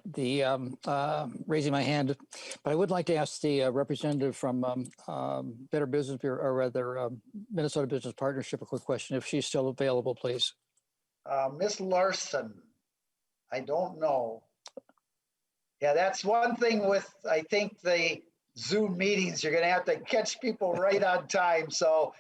raising my hand, but I would like to ask the representative from Better Business Bureau, or rather Minnesota Business Partnership, a quick question, if she's still available, please. Miss Larson, I don't know. Yeah, that's one thing with, I think, the Zoom meetings, you're going to have to catch people right on time. So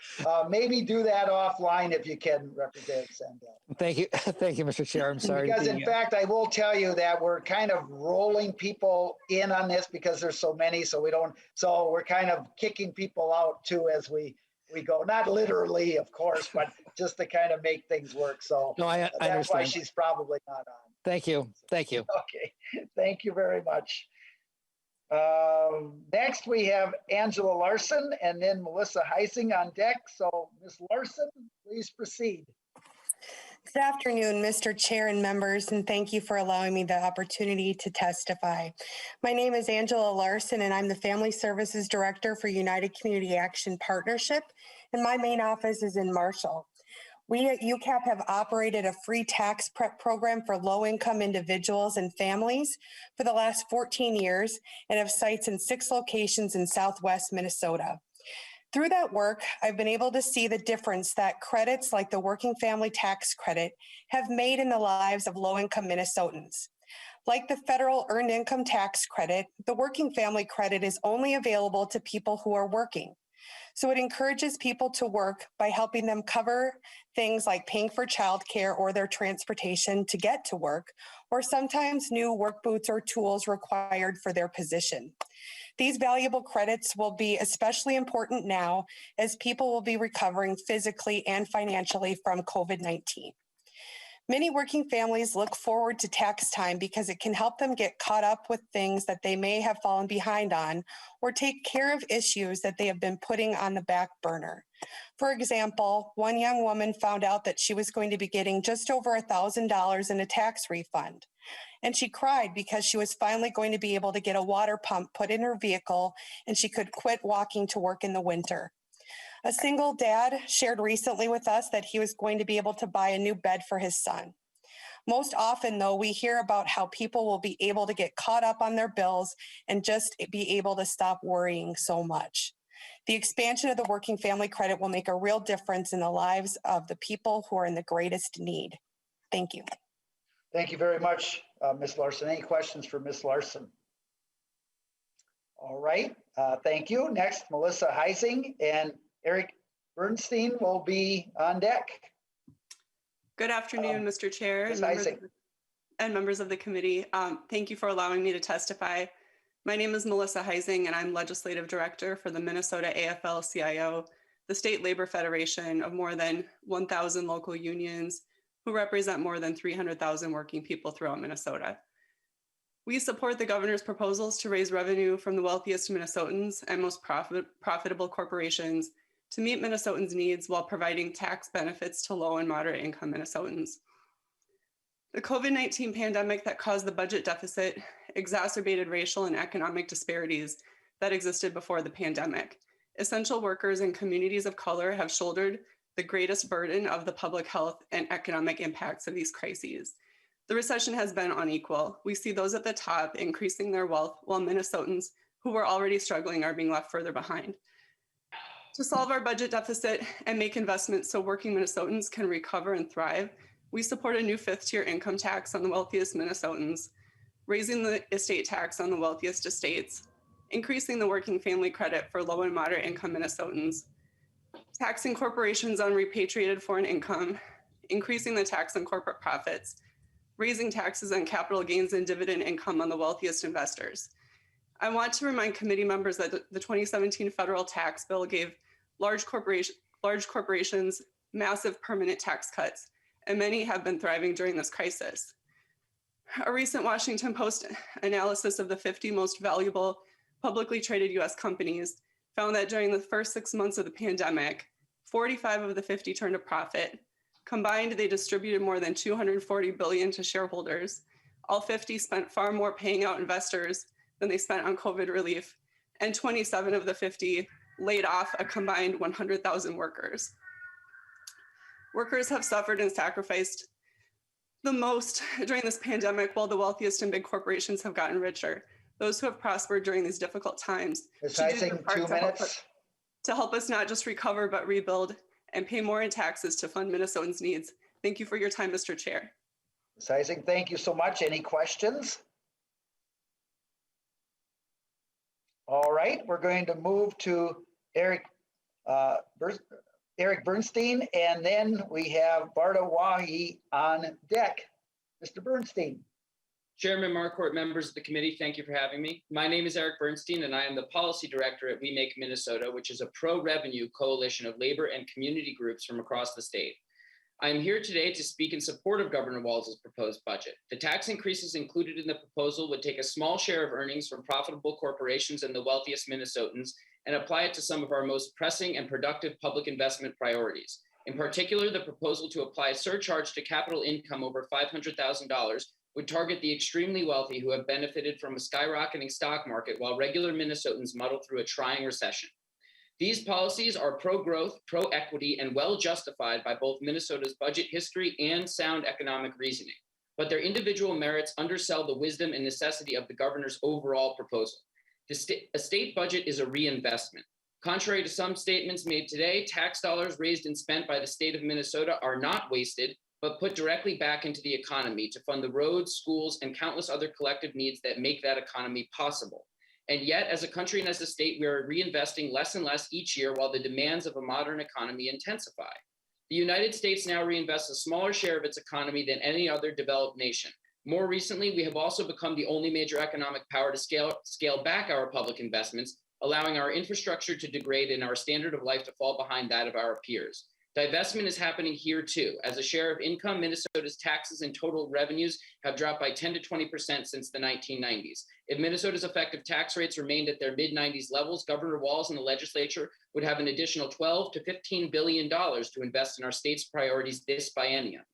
maybe do that offline if you can, Representative Sandell. Thank you. Thank you, Mr. Chair. I'm sorry. Because in fact, I will tell you that we're kind of rolling people in on this because there's so many. So we're kind of kicking people out too as we go. Not literally, of course, but just to kind of make things work. So no, I that's understand. why she's probably not on. Thank you. Thank you. Okay. Thank you very much. Next, we have Angela Larson and then Melissa Heising on deck. So, Ms. Larson, please proceed. Good afternoon, Mr. Chair and members, and thank you for allowing me the opportunity to testify. My name is Angela Larson, and I'm the Family Services Director for United Community Action Partnership, and my main office is in Marshall. We at UCAP have operated a free tax prep program for low-income individuals and families for the last 14 years and have sites in 6 locations in Southwest Minnesota. Through that work, I've been able to see the difference that credits like the Working Family Tax Credit have made in the lives of low-income Minnesotans. Like the federal Earned Income Tax Credit, the Working Family Credit is only available to people who are working. So it encourages people to work by helping them cover things like paying for childcare or their transportation to get to work, or sometimes new work boots or tools required for their position. These valuable credits will be especially important now as people will be recovering physically and financially from COVID-19. Many working families look forward to tax time because it can help them get caught up with things that they may have fallen behind on or take care of issues that they have been putting on the back burner. For example, one young woman found out that she was going to be getting just over $1,000 in a tax refund. And she cried because she was finally going to be able to get a water pump put in her vehicle and she could quit walking to work in the winter. A single dad shared recently with us that he was going to be able to buy a new bed for his son. Most often, though, we hear about how people will be able to get caught up on their bills and just be able to stop worrying so much. The expansion of the Working Family Credit will make a real difference in the lives of the people who are in the greatest need. Thank you. Thank you very much, Ms. Larson. Any questions for Ms. Larson? All right, thank you. Next, Melissa Heising and Eric Bernstein will be on deck. Good afternoon, Mr. Chair and members of the committee. Thank you for allowing me to testify. My name is Melissa Heising, and I'm Legislative Director for the Minnesota AFL-CIO, the state labor federation of more than 1,000 local unions who represent more than 300,000 working people throughout Minnesota. We support the governor's proposals to raise revenue from the wealthiest Minnesotans and most profitable corporations to meet Minnesotans' needs while providing tax benefits to low and moderate income Minnesotans. The COVID-19 pandemic that caused the budget deficit exacerbated racial and economic disparities that existed before the pandemic. Essential workers and communities of color have shouldered the greatest burden of the public health and economic impacts of these crises. The recession has been unequal. We see those at the top increasing their wealth while Minnesotans who were already struggling are being left further behind. To solve our budget deficit and make investments so working Minnesotans can recover and thrive, we support a new 5th-tier income tax on the wealthiest Minnesotans, raising the estate tax on the wealthiest estates, increasing the working family credit for low and moderate income Minnesotans, taxing corporations on repatriated foreign income, increasing the tax on corporate profits, raising taxes on capital gains and dividend income on the wealthiest investors. I want to remind committee members that the 2017 federal tax bill gave large corporations massive permanent tax cuts, and many have been thriving during this crisis. A recent Washington Post analysis of the 50 most valuable publicly traded US companies found that during the first 6 months of the pandemic, 45 of the 50 turned a profit. Combined, they distributed more than $240 billion to shareholders. All 50 spent far more paying out investors than they spent on COVID relief, and 27 of the 50 laid off a combined 100,000 workers. Workers have suffered and sacrificed the most during this pandemic, while the wealthiest and big corporations have gotten richer. Those who have prospered during these difficult times Ms. should do their Heising, part 2 minutes. to help us not just recover, but rebuild and pay more in taxes to fund Minnesotans' needs. Thank you for your time, Mr. Chair. Ms. Heising, thank you so much. Any questions? All right, we're going to move to Eric Bernstein, and then we have Barda Wahi on deck. Mr. Bernstein. Chairman Marquart, members of the committee, thank you for having me. My name is Eric Bernstein, and I am the policy director at We Make Minnesota, which is a pro-revenue coalition of labor and community groups from across the state. I am here today to speak in support of Governor Walz's proposed budget. The tax increases included in the proposal would take a small share of earnings from profitable corporations and the wealthiest Minnesotans and apply it to some of our most pressing and productive public investment priorities. In particular, the proposal to apply a surcharge to capital income over $500,000 would target the extremely wealthy who have benefited from a skyrocketing stock market while regular Minnesotans muddle through a trying recession. These policies are pro-growth, pro-equity, and well justified by both Minnesota's budget history and sound economic reasoning, but their individual merits undersell the wisdom and necessity of the governor's overall proposal. A state budget is a reinvestment. Contrary to some statements made today, tax dollars raised and spent by the state of Minnesota are not wasted, but put directly back into the economy to fund the roads, schools, and countless other collective needs that make that economy possible. And yet, as a country and as a state, we are reinvesting less and less each year while the demands of a modern economy intensify. The United States now reinvests a smaller share of its economy than any other developed nation. More recently, we have also become the only major economic power to scale back our public investments, allowing our infrastructure to degrade and our standard of life to fall behind that of our peers. Divestment is happening here too. As a share of income, Minnesota's taxes and total revenues have dropped by 10 to 20% since the 1990s. If Minnesota's effective tax rates remained at their mid-90s levels, Governor Walz and the legislature would have an additional $12 to $15 billion to invest in our state's priorities this biennium.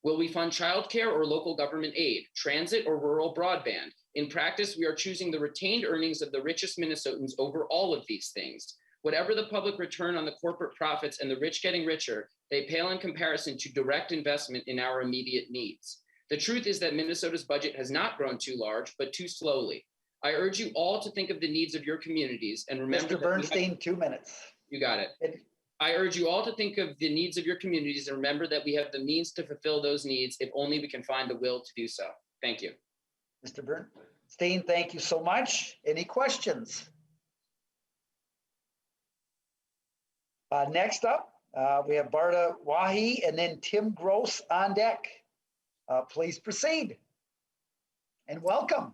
Will we fund childcare or local government aid, transit or rural broadband? In practice, we are choosing the retained earnings of the richest Minnesotans over all of these things. Whatever the public return on the corporate profits and the rich getting richer, they pale in comparison to direct investment in our immediate needs. The truth is that Minnesota's budget has not grown too large, but too slowly. I urge you all to think of the needs of your communities and remember— Mr. Bernstein, 2 minutes. You got it. I urge you all to think of the needs of your communities and remember that we have the means to fulfill those needs if only we can find the will to do so. Thank you. Mr. Bernstein, thank you so much. Any questions? Next up, we have Barda Wahi and then Tim Gross on deck. Please proceed. And welcome.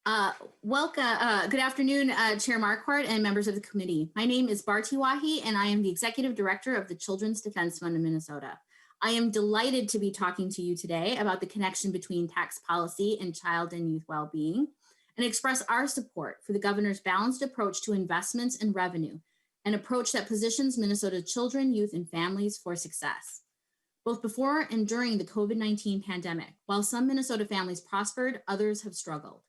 Good afternoon, Chair Marquart and members of the committee. My name is Barti Wahi, and I am the Executive Director of the Children's Defense Fund of Minnesota. I am delighted to be talking to you today about the connection between tax policy and child and youth well-being, and express our support for the governor's balanced approach to investments and revenue, an approach that positions Minnesota children, youth, and families for success. Both before and during the COVID-19 pandemic, while some Minnesota families prospered, others have struggled.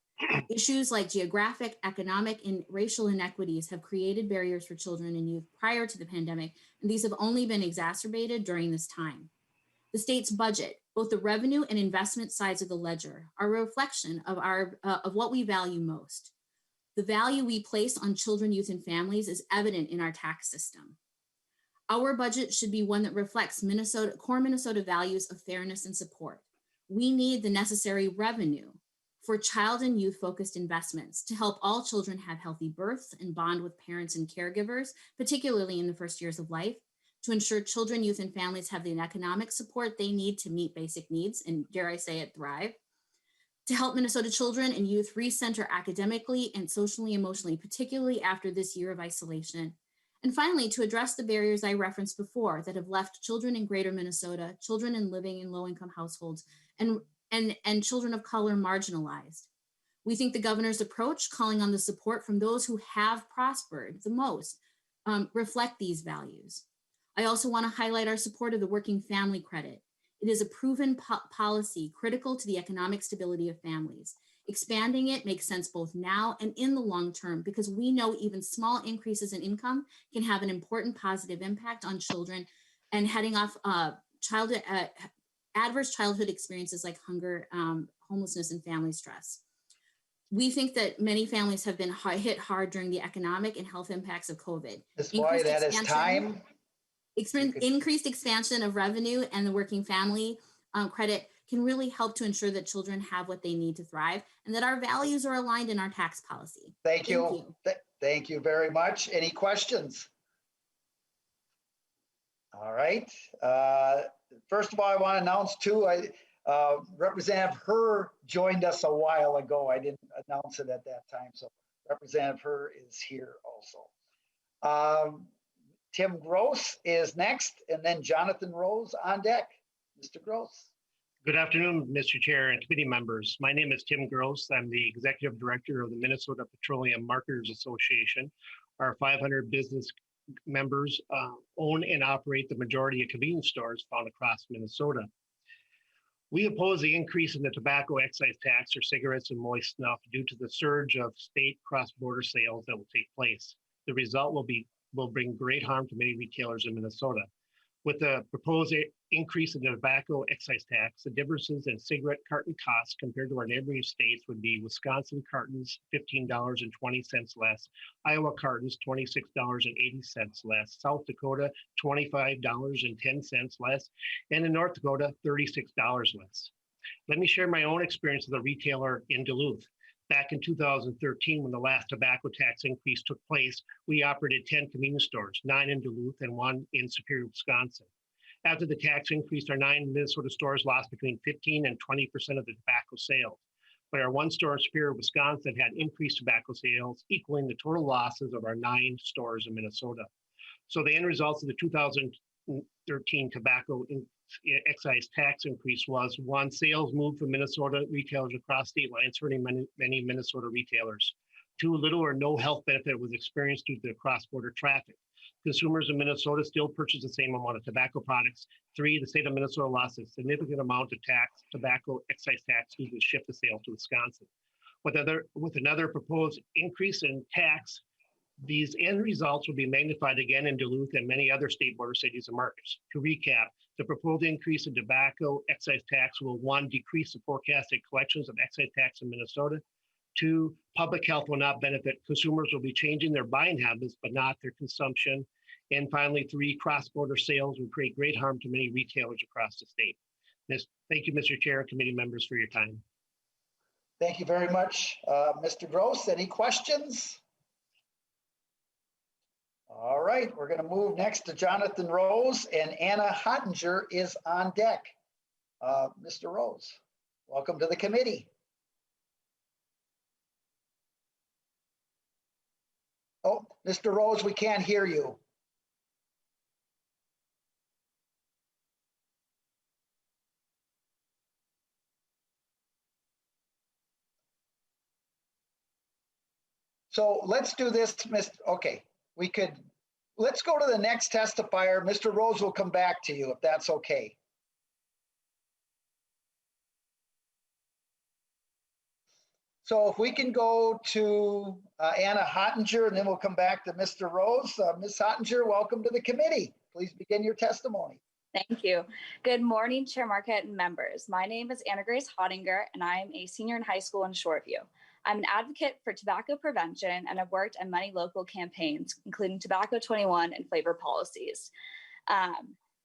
Issues like geographic, economic, and racial inequities have created barriers for children and youth prior to the pandemic, and these have only been exacerbated during this time. The state's budget, both the revenue and investment sides of the ledger, are a reflection of what we value most. The value we place on children, youth, and families is evident in our tax system. Our budget should be one that reflects core Minnesota values of fairness and support. We need the necessary revenue for child and youth focused investments to help all children have healthy births and bond with parents and caregivers, particularly in the first years of life, to ensure children, youth, and families have the economic support they need to meet basic needs and, dare I say it, thrive, to help Minnesota children and youth recenter academically and socially, emotionally, particularly after this year of isolation. And finally, to address the barriers I referenced before that have left children in greater Minnesota, children living in low-income households, and children of color marginalized. We think the governor's approach, calling on the support from those who have prospered the most, reflect these values. I also want to highlight our support of the working family credit. It is a proven policy critical to the economic stability of families. Expanding it makes sense both now and in the long term because we know even small increases in income can have an important positive impact on children and heading off adverse childhood experiences like hunger, homelessness, and family stress. We think that many families have been hit hard during the economic and health impacts of COVID. That's why that is time. Increased expansion of revenue and the working family credit can really help to ensure that children have what they need to thrive and that our values are aligned in our tax policy. Thank you. Thank you very much. Any questions? All right. First of all, I want to announce too, Representative Herr joined us a while ago. I didn't announce it at that time. So Representative Herr is here also. Tim Gross is next, and then Jonathan Rose on deck. Mr. Gross. Good afternoon, Mr. Chair and committee members. My name is Tim Gross. I'm the Executive Director of the Minnesota Petroleum Marketers Association. Our 500 business members own and operate the majority of convenience stores found across Minnesota. We oppose the increase in the tobacco excise tax or cigarettes and moist snuff due to the surge of state cross-border sales that will take place. The result will bring great harm to many retailers in Minnesota. With the proposed increase in the tobacco excise tax, the differences in cigarette carton costs compared to our neighboring states would be Wisconsin cartons $15.20 less, Iowa cartons $26.80 less, South Dakota $25.10 less, and in North Dakota $36 less. Let me share my own experience as a retailer in Duluth. Back in 2013, when the last tobacco tax increase took place, we operated 10 convenience stores, 9 in Duluth and 1 in Superior, Wisconsin. After the tax increase, our 9 Minnesota stores lost between 15 and 20% of the tobacco sales. But our 1 store in Superior, Wisconsin had increased tobacco sales, equaling the total losses of our 9 stores in Minnesota. So the end results of the 2013 tobacco excise tax increase was 1, sales moved from Minnesota retailers across state lines, hurting many Minnesota retailers. 2, little or no health benefit was experienced due to the cross-border traffic. Consumers in Minnesota still purchase the same amount of tobacco products. 3, the state of Minnesota lost a significant amount of tobacco excise tax due to the shift of sales to Wisconsin. With another proposed increase in tax, these end results will be magnified again in Duluth and many other state border cities and markets. To recap, the proposed increase in tobacco excise tax will 1, decrease the forecasted collections of excise tax in Minnesota. 2, public health will not benefit. Consumers will be changing their buying habits, but not their consumption. And finally, 3, cross-border sales will create great harm to many retailers across the state. Thank you, Mr. Chair and committee members, for your time. Thank you very much, Mr. Gross. Any questions? All right, we're going to move next to Jonathan Rose, and Anna Hottinger is on deck. Mr. Rose, welcome to the committee. Oh, Mr. Rose, we can't hear you. So let's do this, okay. Let's go to the next testifier. Mr. Rose will come back to you if that's okay. So if we can go to Anna Hottinger, and then we'll come back to Mr. Rose. Ms. Hottinger, welcome to the committee. Please begin your testimony. Thank you. Good morning, Chair Marquardt and members. My name is Anna Grace Hottinger, and I am a senior in high school in Shoreview. I'm an advocate for tobacco prevention, and I've worked on many local campaigns, including Tobacco 21 and flavor policies.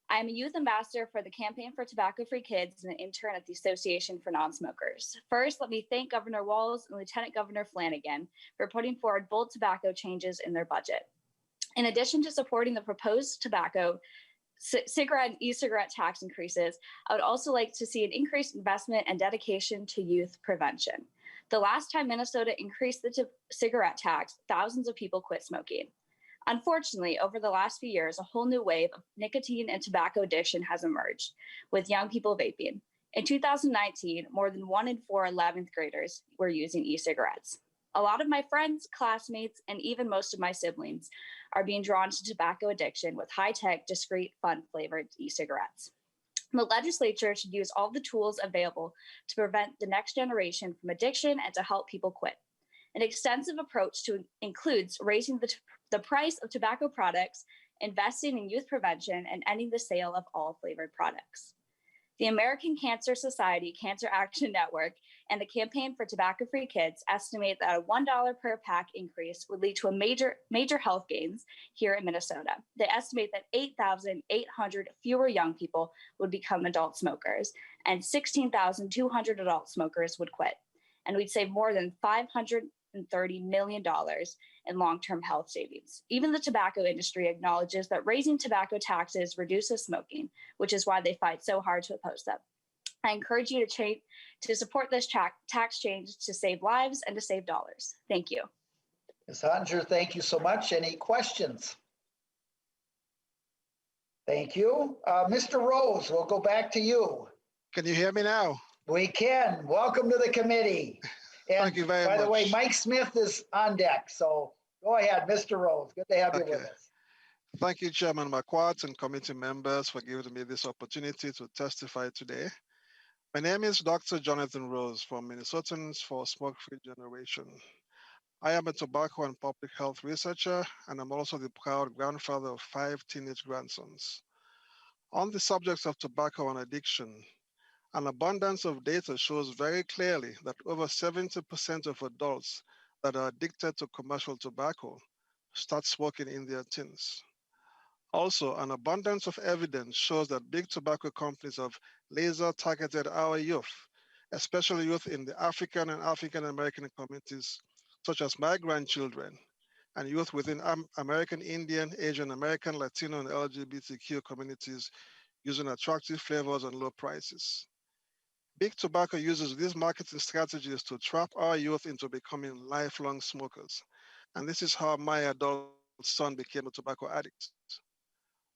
I'm a youth ambassador for the Campaign for Tobacco-Free Kids and an intern at the Association for Non-Smokers. First, let me thank Governor Walz and Lieutenant Governor Flanagan for putting forward bold tobacco changes in their budget. In addition to supporting the proposed tobacco, cigarette and e-cigarette tax increases, I would also like to see an increased investment and dedication to youth prevention. The last time Minnesota increased the cigarette tax, thousands of people quit smoking. Unfortunately, over the last few years, a whole new wave of nicotine and tobacco addiction has emerged, with young people vaping. In 2019, more than 1 in 4 11th graders were using e-cigarettes. A lot of my friends, classmates, and even most of my siblings are being drawn to tobacco addiction with high-tech, discreet, fun-flavored e-cigarettes. The legislature should use all the tools available to prevent the next generation from addiction and to help people quit. An extensive approach includes raising the price of tobacco products, investing in youth prevention, and ending the sale of all flavored products. The American Cancer Society Cancer Action Network and the Campaign for Tobacco-Free Kids estimate that a $1 per pack increase would lead to a major health gains here in Minnesota. They estimate that 8,800 fewer young people would become adult smokers and 16,200 adult smokers would quit. And we'd save more than $530 million in long-term health savings. Even the tobacco industry acknowledges that raising tobacco taxes reduces smoking, which is why they fight so hard to oppose them. I encourage you to support this tax change to save lives and to save dollars. Thank you. Ms. Hottinger, thank you so much. Any questions? Thank you. Mr. Rose, we'll go back to you. Can you hear me now? We can. Welcome to the committee. And thank you very much. By the way, Mike Smith is on deck. So go ahead, Mr. Rose. Good to have you with us. Thank you, Chairman Marquart and committee members for giving me this opportunity to testify today. My name is Dr. Jonathan Rose from Minnesotans for Smoke-Free Generation. I am a tobacco and public health researcher, and I'm also the proud grandfather of 5 teenage grandsons. On the subject of tobacco and addiction, an abundance of data shows very clearly that over 70% of adults that are addicted to commercial tobacco start smoking in their teens. Also, an abundance of evidence shows that big tobacco companies have laser-targeted our youth, especially youth in the African and African American communities, such as my grandchildren, and youth within American Indian, Asian American, Latino, and LGBTQ communities using attractive flavors and low prices. Big tobacco uses these marketing strategies to trap our youth into becoming lifelong smokers. And this is how my adult son became a tobacco addict.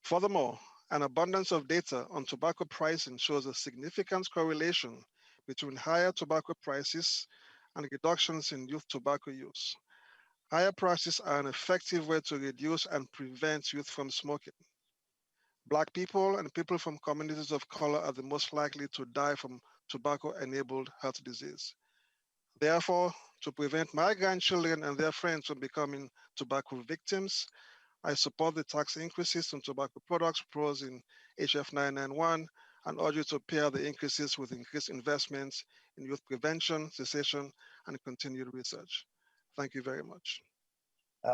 Furthermore, an abundance of data on tobacco pricing shows a significant correlation between higher tobacco prices and reductions in youth tobacco use. Higher prices are an effective way to reduce and prevent youth from smoking. Black people and people from communities of color are the most likely to die from tobacco-enabled heart disease. Therefore, to prevent my grandchildren and their friends from becoming tobacco victims, I support the tax increases on tobacco products proposed in HF 991 and urge you to pair the increases with increased investments in youth prevention, cessation, and continued research. Thank you very much.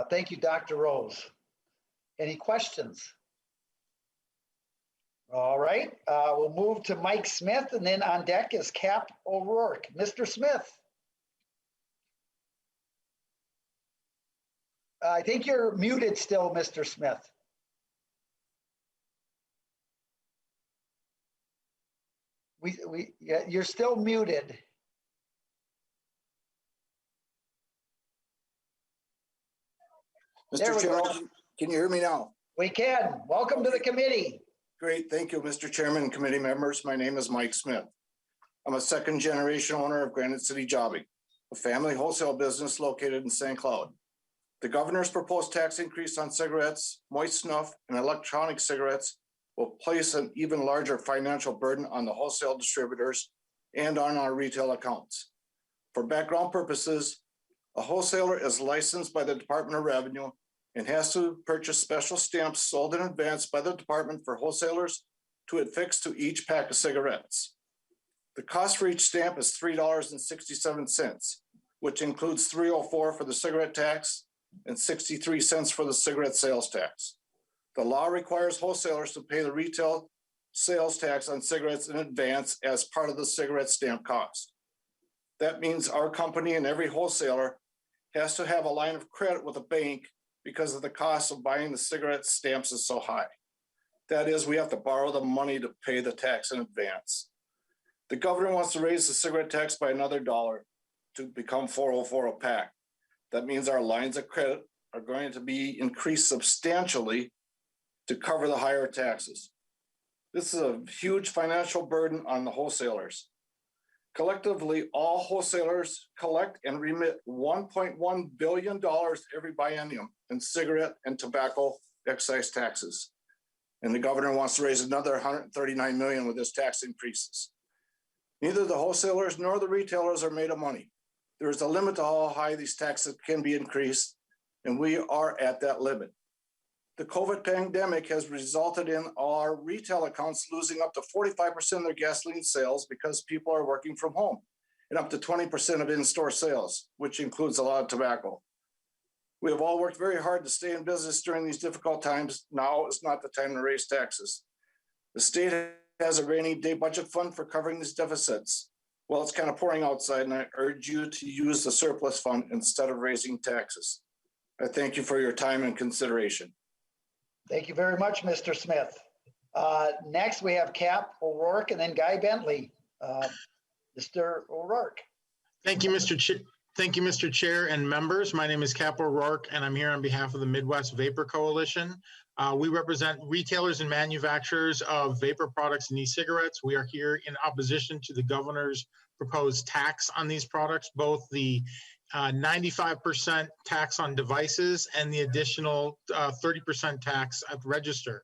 Thank you, Dr. Rose. Any questions? All right, we'll move to Mike Smith, and then on deck is Cap O'Rourke. Mr. Smith. I think you're muted still, Mr. Smith. Yeah, you're still muted. Mr. Chairman, can you hear me now? We can. Welcome to the committee. Great, thank you, Mr. Chairman and committee members. My name is Mike Smith. I'm a second-generation owner of Granite City Jobbing, a family wholesale business located in St. Cloud. The governor's proposed tax increase on cigarettes, moist snuff, and electronic cigarettes will place an even larger financial burden on the wholesale distributors and on our retail accounts. For background purposes, a wholesaler is licensed by the Department of Revenue and has to purchase special stamps sold in advance by the department for wholesalers to affix to each pack of cigarettes. The cost for each stamp is $3.67, which includes $3.04 for the cigarette tax and 63 cents for the cigarette sales tax. The law requires wholesalers to pay the retail sales tax on cigarettes in advance as part of the cigarette stamp cost. That means our company and every wholesaler has to have a line of credit with a bank because of the cost of buying the cigarette stamps is so high. That is, we have to borrow the money to pay the tax in advance. The governor wants to raise the cigarette tax by another $1 to become $4.04 a pack. That means our lines of credit are going to be increased substantially to cover the higher taxes. This is a huge financial burden on the wholesalers. Collectively, all wholesalers collect and remit $1.1 billion every biennium in cigarette and tobacco excise taxes. And the governor wants to raise another $139 million with his tax increases. Neither the wholesalers nor the retailers are made of money. There is a limit to how high these taxes can be increased, and we are at that limit. The COVID pandemic has resulted in our retail accounts losing up to 45% of their gasoline sales because people are working from home, and up to 20% of in-store sales, which includes a lot of tobacco. We have all worked very hard to stay in business during these difficult times. Now is not the time to raise taxes. The state has a rainy day budget fund for covering these deficits. Well, it's kind of pouring outside, and I urge you to use the surplus fund instead of raising taxes. I thank you for your time and consideration. Thank you very much, Mr. Smith. Next, we have Cap O'Rourke and then Guy Bentley. Mr. O'Rourke. Thank you, Mr. Chair and members. My name is Cap O'Rourke, and I'm here on behalf of the Midwest Vapor Coalition. We represent retailers and manufacturers of vapor products and e-cigarettes. We are here in opposition to the governor's proposed tax on these products, both the 95% tax on devices and the additional 30% tax at the register.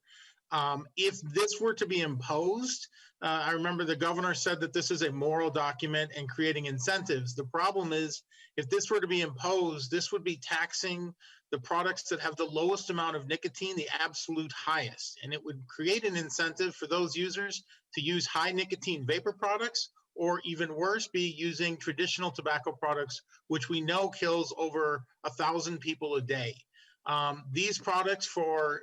If this were to be imposed, I remember the governor said that this is a moral document and creating incentives. The problem is, if this were to be imposed, this would be taxing the products that have the lowest amount of nicotine, the absolute highest. And it would create an incentive for those users to use high nicotine vapor products, or even worse, be using traditional tobacco products, which we know kills over 1,000 people a day. These products, for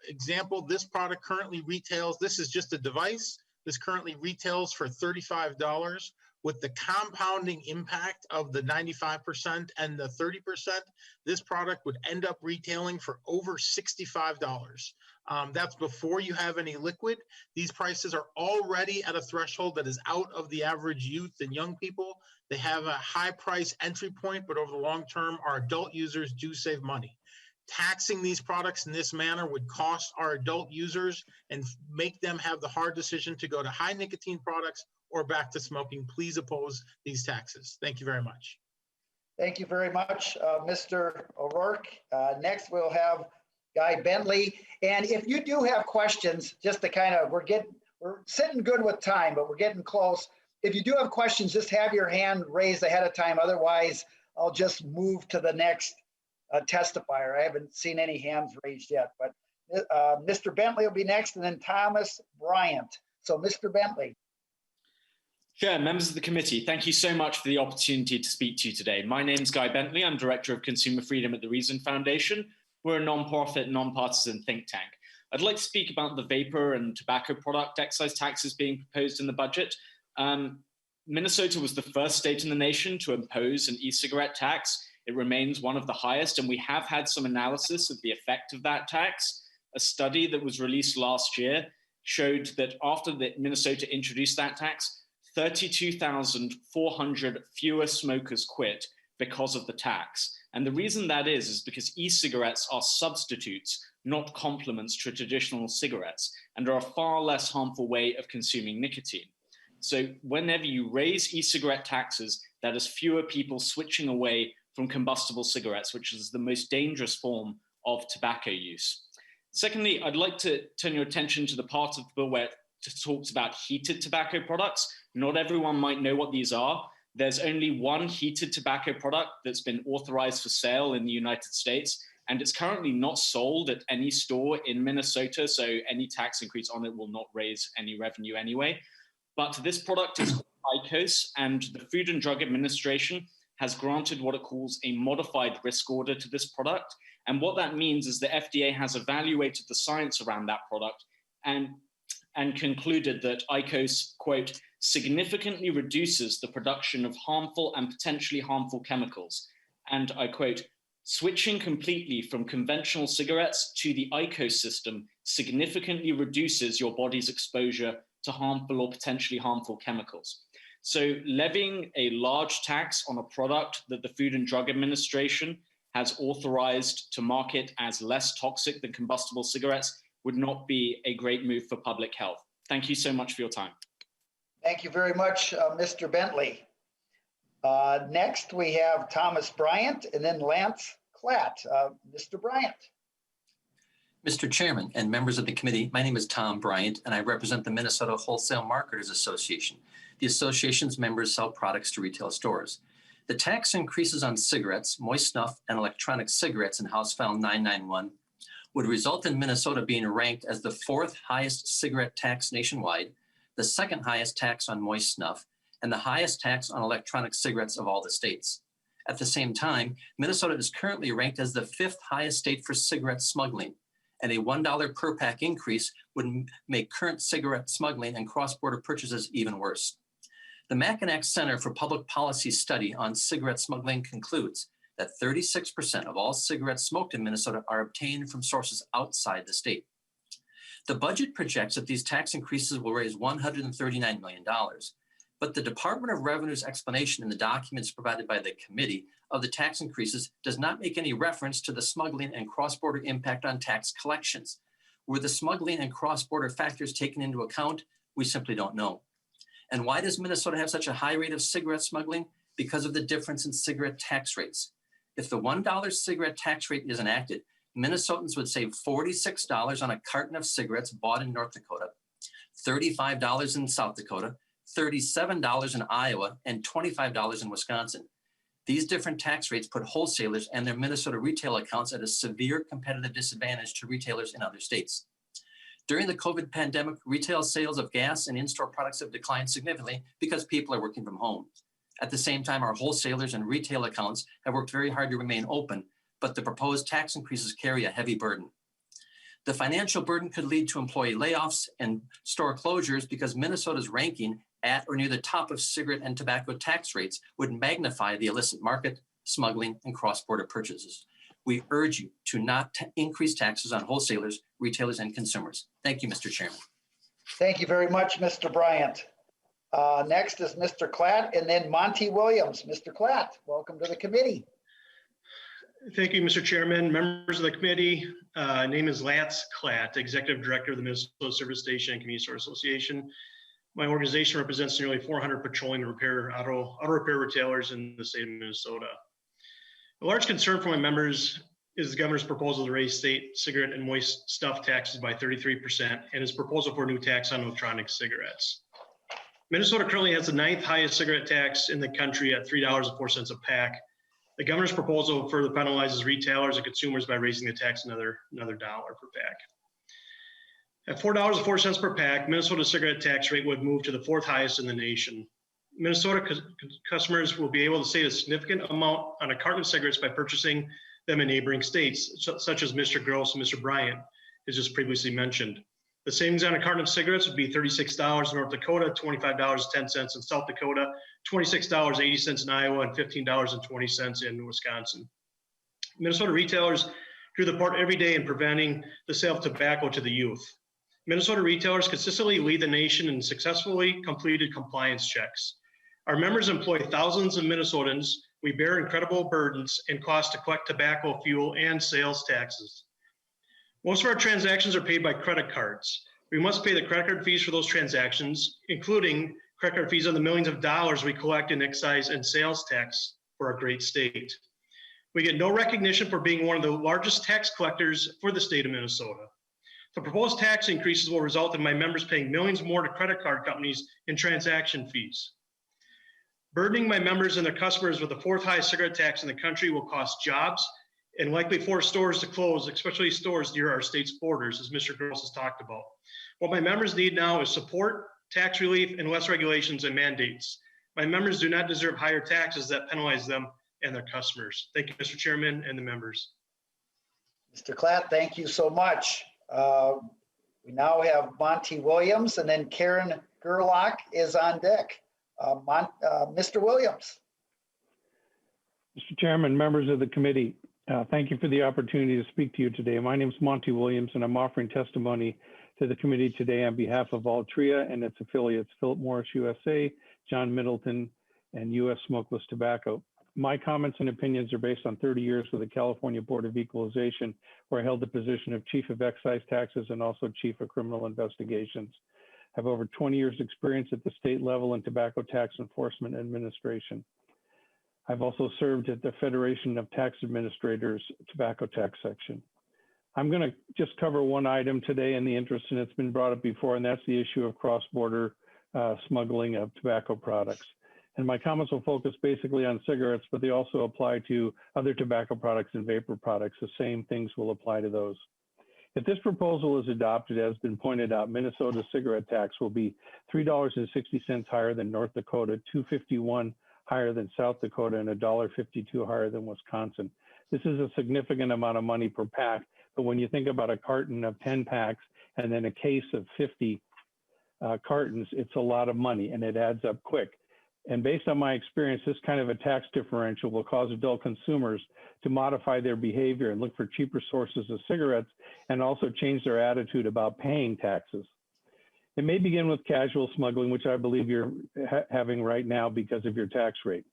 example, this product currently retails, this is just a device, this currently retails for $35. With the compounding impact of the 95% and the 30%, this product would end up retailing for over $65. That's before you have any liquid. These prices are already at a threshold that is out of the average youth and young people. They have a high price entry point, but over the long term, our adult users do save money. Taxing these products in this manner would cost our adult users and make them have the hard decision to go to high nicotine products or back to smoking. Please oppose these taxes. Thank you very much. Thank you very much, Mr. O'Rourke. Next, we'll have Guy Bentley. And if you do have questions, just to kind of, we're sitting good with time, but we're getting close. If you do have questions, just have your hand raised ahead of time. Otherwise, I'll just move to the next testifier. I haven't seen any hands raised yet, but Mr. Bentley will be next, and then Thomas Bryant. So Mr. Bentley. Chair, members of the committee, thank you so much for the opportunity to speak to you today. My name is Guy Bentley. I'm Director of Consumer Freedom at the Reason Foundation. We're a non-profit, non-partisan think tank. I'd like to speak about the vapor and tobacco product excise taxes being proposed in the budget. Minnesota was the first state in the nation to impose an e-cigarette tax. It remains one of the highest, and we have had some analysis of the effect of that tax. A study that was released last year showed that after Minnesota introduced that tax, 32,400 fewer smokers quit because of the tax. And the reason that is because e-cigarettes are substitutes, not complements to traditional cigarettes, and are a far less harmful way of consuming nicotine. So whenever you raise e-cigarette taxes, that is fewer people switching away from combustible cigarettes, which is the most dangerous form of tobacco use. Secondly, I'd like to turn your attention to the part of the bill where it talks about heated tobacco products. Not everyone might know what these are. There's only one heated tobacco product that's been authorized for sale in the United States, and it's currently not sold at any store in Minnesota, so any tax increase on it will not raise any revenue anyway. But this product is called IQOS, and the Food and Drug Administration has granted what it calls a modified risk order to this product. And what that means is the FDA has evaluated the science around that product and concluded that IQOS, quote, significantly reduces the production of harmful and potentially harmful chemicals. And I quote, switching completely from conventional cigarettes to the IQOS system significantly reduces your body's exposure to harmful or potentially harmful chemicals. So levying a large tax on a product that the Food and Drug Administration has authorized to market as less toxic than combustible cigarettes would not be a great move for public health. Thank you so much for your time. Thank you very much, Mr. Bentley. Next, we have Thomas Bryant and then Lance Klatt. Mr. Bryant. Mr. Chairman and members of the committee, my name is Tom Bryant, and I represent the Minnesota Wholesale Marketers Association. The association's members sell products to retail stores. The tax increases on cigarettes, moist snuff, and electronic cigarettes in House File 991 would result in Minnesota being ranked as the 4th highest cigarette tax nationwide, the 2nd highest tax on moist snuff, and the highest tax on electronic cigarettes of all the states. At the same time, Minnesota is currently ranked as the 5th highest state for cigarette smuggling, and a $1 per pack increase would make current cigarette smuggling and cross-border purchases even worse. The Mackinac Center for Public Policy study on cigarette smuggling concludes that 36% of all cigarettes smoked in Minnesota are obtained from sources outside the state. The budget projects that these tax increases will raise $139 million, but the Department of Revenue's explanation in the documents provided by the committee of the tax increases does not make any reference to the smuggling and cross-border impact on tax collections. Were the smuggling and cross-border factors taken into account? We simply don't know. And why does Minnesota have such a high rate of cigarette smuggling? Because of the difference in cigarette tax rates. If the $1 cigarette tax rate is enacted, Minnesotans would save $46 on a carton of cigarettes bought in North Dakota, $35 in South Dakota, $37 in Iowa, and $25 in Wisconsin. These different tax rates put wholesalers and their Minnesota retail accounts at a severe competitive disadvantage to retailers in other states. During the COVID pandemic, retail sales of gas and in-store products have declined significantly because people are working from home. At the same time, our wholesalers and retail accounts have worked very hard to remain open, but the proposed tax increases carry a heavy burden. The financial burden could lead to employee layoffs and store closures because Minnesota's ranking at or near the top of cigarette and tobacco tax rates would magnify the illicit market, smuggling, and cross-border purchases. We urge you to not increase taxes on wholesalers, retailers, and consumers. Thank you, Mr. Chairman. Thank you very much, Mr. Bryant. Next is Mr. Klatt and then Monty Williams. Mr. Klatt, welcome to the committee. Thank you, Mr. Chairman, members of the committee. Name is Lance Klatt, Executive Director of the Minnesota Service Station and Convenience Store Association. My organization represents nearly 400 petroleum repair auto repair retailers in the state of Minnesota. A large concern for my members is the governor's proposal to raise state cigarette and moist snuff taxes by 33% and his proposal for a new tax on electronic cigarettes. Minnesota currently has the 9th highest cigarette tax in the country at $3.04 a pack. The governor's proposal further penalizes retailers and consumers by raising the tax another $1 per pack. At $4.04 per pack, Minnesota's cigarette tax rate would move to the 4th highest in the nation. Minnesota customers will be able to save a significant amount on a carton of cigarettes by purchasing them in neighboring states, such as Mr. Gross and Mr. Bryant has just previously mentioned. The savings on a carton of cigarettes would be $36 in North Dakota, $25.10 in South Dakota, $26.80 in Iowa, and $15.20 in Wisconsin. Minnesota retailers do their part every day in preventing the sale of tobacco to the youth. Minnesota retailers consistently lead the nation in successfully completed compliance checks. Our members employ thousands of Minnesotans. We bear incredible burdens and costs to collect tobacco, fuel, and sales taxes. Most of our transactions are paid by credit cards. We must pay the credit card fees for those transactions, including credit card fees on the millions of dollars we collect in excise and sales tax for our great state. We get no recognition for being one of the largest tax collectors for the state of Minnesota. The proposed tax increases will result in my members paying millions more to credit card companies in transaction fees. Burdening my members and their customers with the 4th highest cigarette tax in the country will cost jobs and likely force stores to close, especially stores near our state's borders, as Mr. Gross has talked about. What my members need now is support, tax relief, and less regulations and mandates. My members do not deserve higher taxes that penalize them and their customers. Thank you, Mr. Chairman and the members. Mr. Klatt, thank you so much. We now have Monty Williams, and then Karen Gerlach is on deck. Mr. Williams. Mr. Chairman, members of the committee, thank you for the opportunity to speak to you today. My name is Monty Williams, and I'm offering testimony to the committee today on behalf of Altria and its affiliates, Philip Morris USA, John Middleton, and U.S. Smokeless Tobacco. My comments and opinions are based on 30 years with the California Board of Equalization, where I held the position of Chief of Excise Taxes and also Chief of Criminal Investigations. I have over 20 years experience at the state level in tobacco tax enforcement administration. I've also served at the Federation of Tax Administrators Tobacco Tax Section. I'm going to just cover one item today in the interest, and it's been brought up before, and that's the issue of cross-border smuggling of tobacco products. And my comments will focus basically on cigarettes, but they also apply to other tobacco products and vapor products. The same things will apply to those. If this proposal is adopted, as has been pointed out, Minnesota's cigarette tax will be $3.60 higher than North Dakota, $2.51 higher than South Dakota, and $1.52 higher than Wisconsin. This is a significant amount of money per pack, but when you think about a carton of 10 packs and then a case of 50 cartons, it's a lot of money and it adds up quick. And based on my experience, this kind of a tax differential will cause adult consumers to modify their behavior and look for cheaper sources of cigarettes and also change their attitude about paying taxes. It may begin with casual smuggling, which I believe you're having right now because of your tax rate.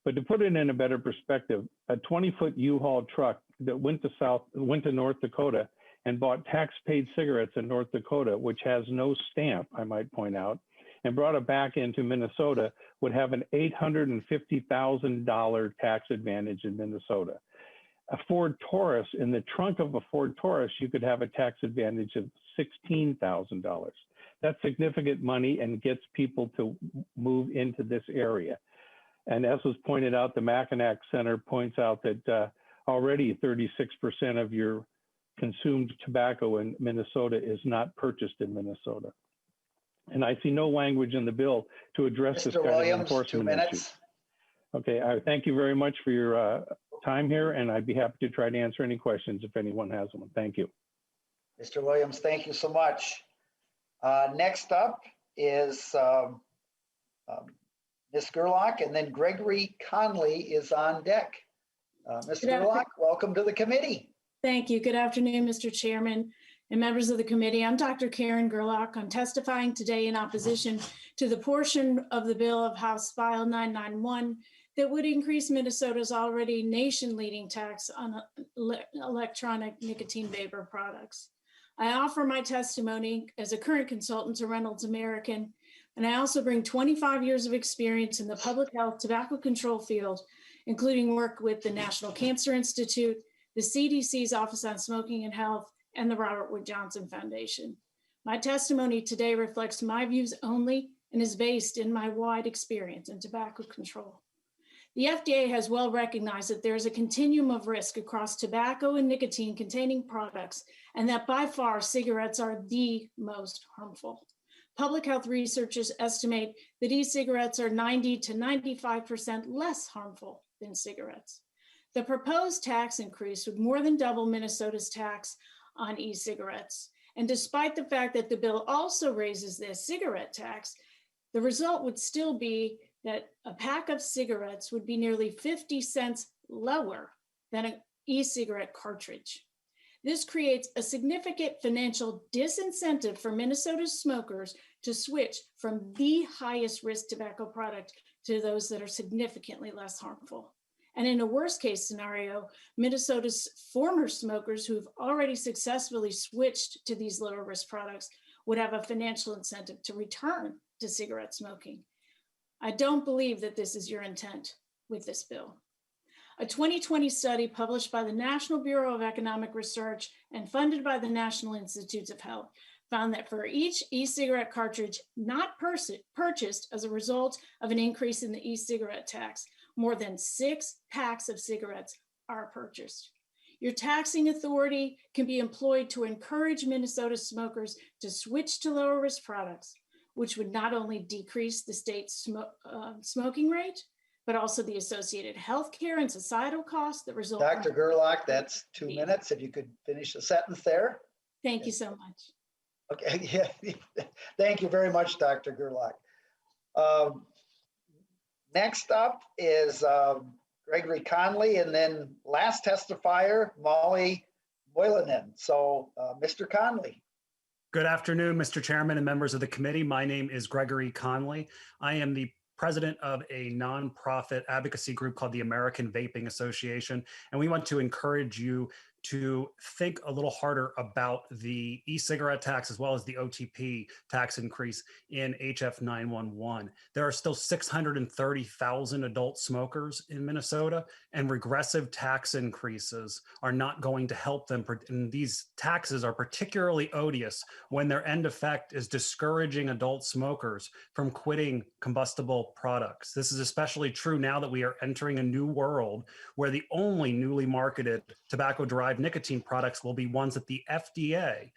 But to put it in a better perspective, a 20-foot U-Haul truck that went to North Dakota and bought tax-paid cigarettes in North Dakota, which has no stamp, I might point out, and brought it back into Minnesota, would have an $850,000 tax advantage in Minnesota. A Ford Taurus, in the trunk of a Ford Taurus, you could have a tax advantage of $16,000. That's significant money and gets people to move into this area. And as was pointed out, the Mackinac Center points out that already 36% of your consumed tobacco in Minnesota is not purchased in Minnesota. And I see no language in the bill to address this kind of enforcement issue. Okay, I thank you very much for your time here, and I'd be happy to try to answer any questions if anyone has one. Thank you. Mr. Williams, thank you so much. Next up is Ms. Gerlach, and then Gregory Conley is on deck. Ms. Gerlach, welcome to the committee. Thank you. Good afternoon, Mr. Chairman and members of the committee. I'm Dr. Karen Gerlach. I'm testifying today in opposition to the portion of the bill of House File 991 that would increase Minnesota's already nation-leading tax on electronic nicotine vapor products. I offer my testimony as a current consultant to Reynolds American, and I also bring 25 years of experience in the public health tobacco control field, including work with the National Cancer Institute, the CDC's Office on Smoking and Health, and the Robert Wood Johnson Foundation. My testimony today reflects my views only and is based in my wide experience in tobacco control. The FDA has well recognized that there is a continuum of risk across tobacco and nicotine-containing products, and that by far cigarettes are the most harmful. Public health researchers estimate that e-cigarettes are 90 to 95% less harmful than cigarettes. The proposed tax increase would more than double Minnesota's tax on e-cigarettes. And despite the fact that the bill also raises the cigarette tax, the result would still be that a pack of cigarettes would be nearly 50 cents lower than an e-cigarette cartridge. This creates a significant financial disincentive for Minnesota's smokers to switch from the highest risk tobacco product to those that are significantly less harmful. And in a worst case scenario, Minnesota's former smokers who've already successfully switched to these lower risk products would have a financial incentive to return to cigarette smoking. I don't believe that this is your intent with this bill. A 2020 study published by the National Bureau of Economic Research and funded by the National Institutes of Health found that for each e-cigarette cartridge not purchased as a result of an increase in the e-cigarette tax, more than 6 packs of cigarettes are purchased. Your taxing authority can be employed to encourage Minnesota smokers to switch to lower risk products, which would not only decrease the state's smoking rate, but also the associated healthcare and societal costs that result. Dr. Gerlach, that's 2 minutes. If you could finish the sentence there. Thank you so much. Okay, yeah. Thank you very much, Dr. Gerlach. Next up is Gregory Conley, and then last testifier, Molly Moylanen. So, Mr. Conley. Good afternoon, Mr. Chairman and members of the committee. My name is Gregory Conley. I am the president of a nonprofit advocacy group called the American Vaping Association, and we want to encourage you to think a little harder about the e-cigarette tax as well as the OTP tax increase in HF 911. There are still 630,000 adult smokers in Minnesota, and regressive tax increases are not going to help them. And these taxes are particularly odious when their end effect is discouraging adult smokers from quitting combustible products. This is especially true now that we are entering a new world where the only newly marketed tobacco-derived 5 nicotine products will be ones that the FDA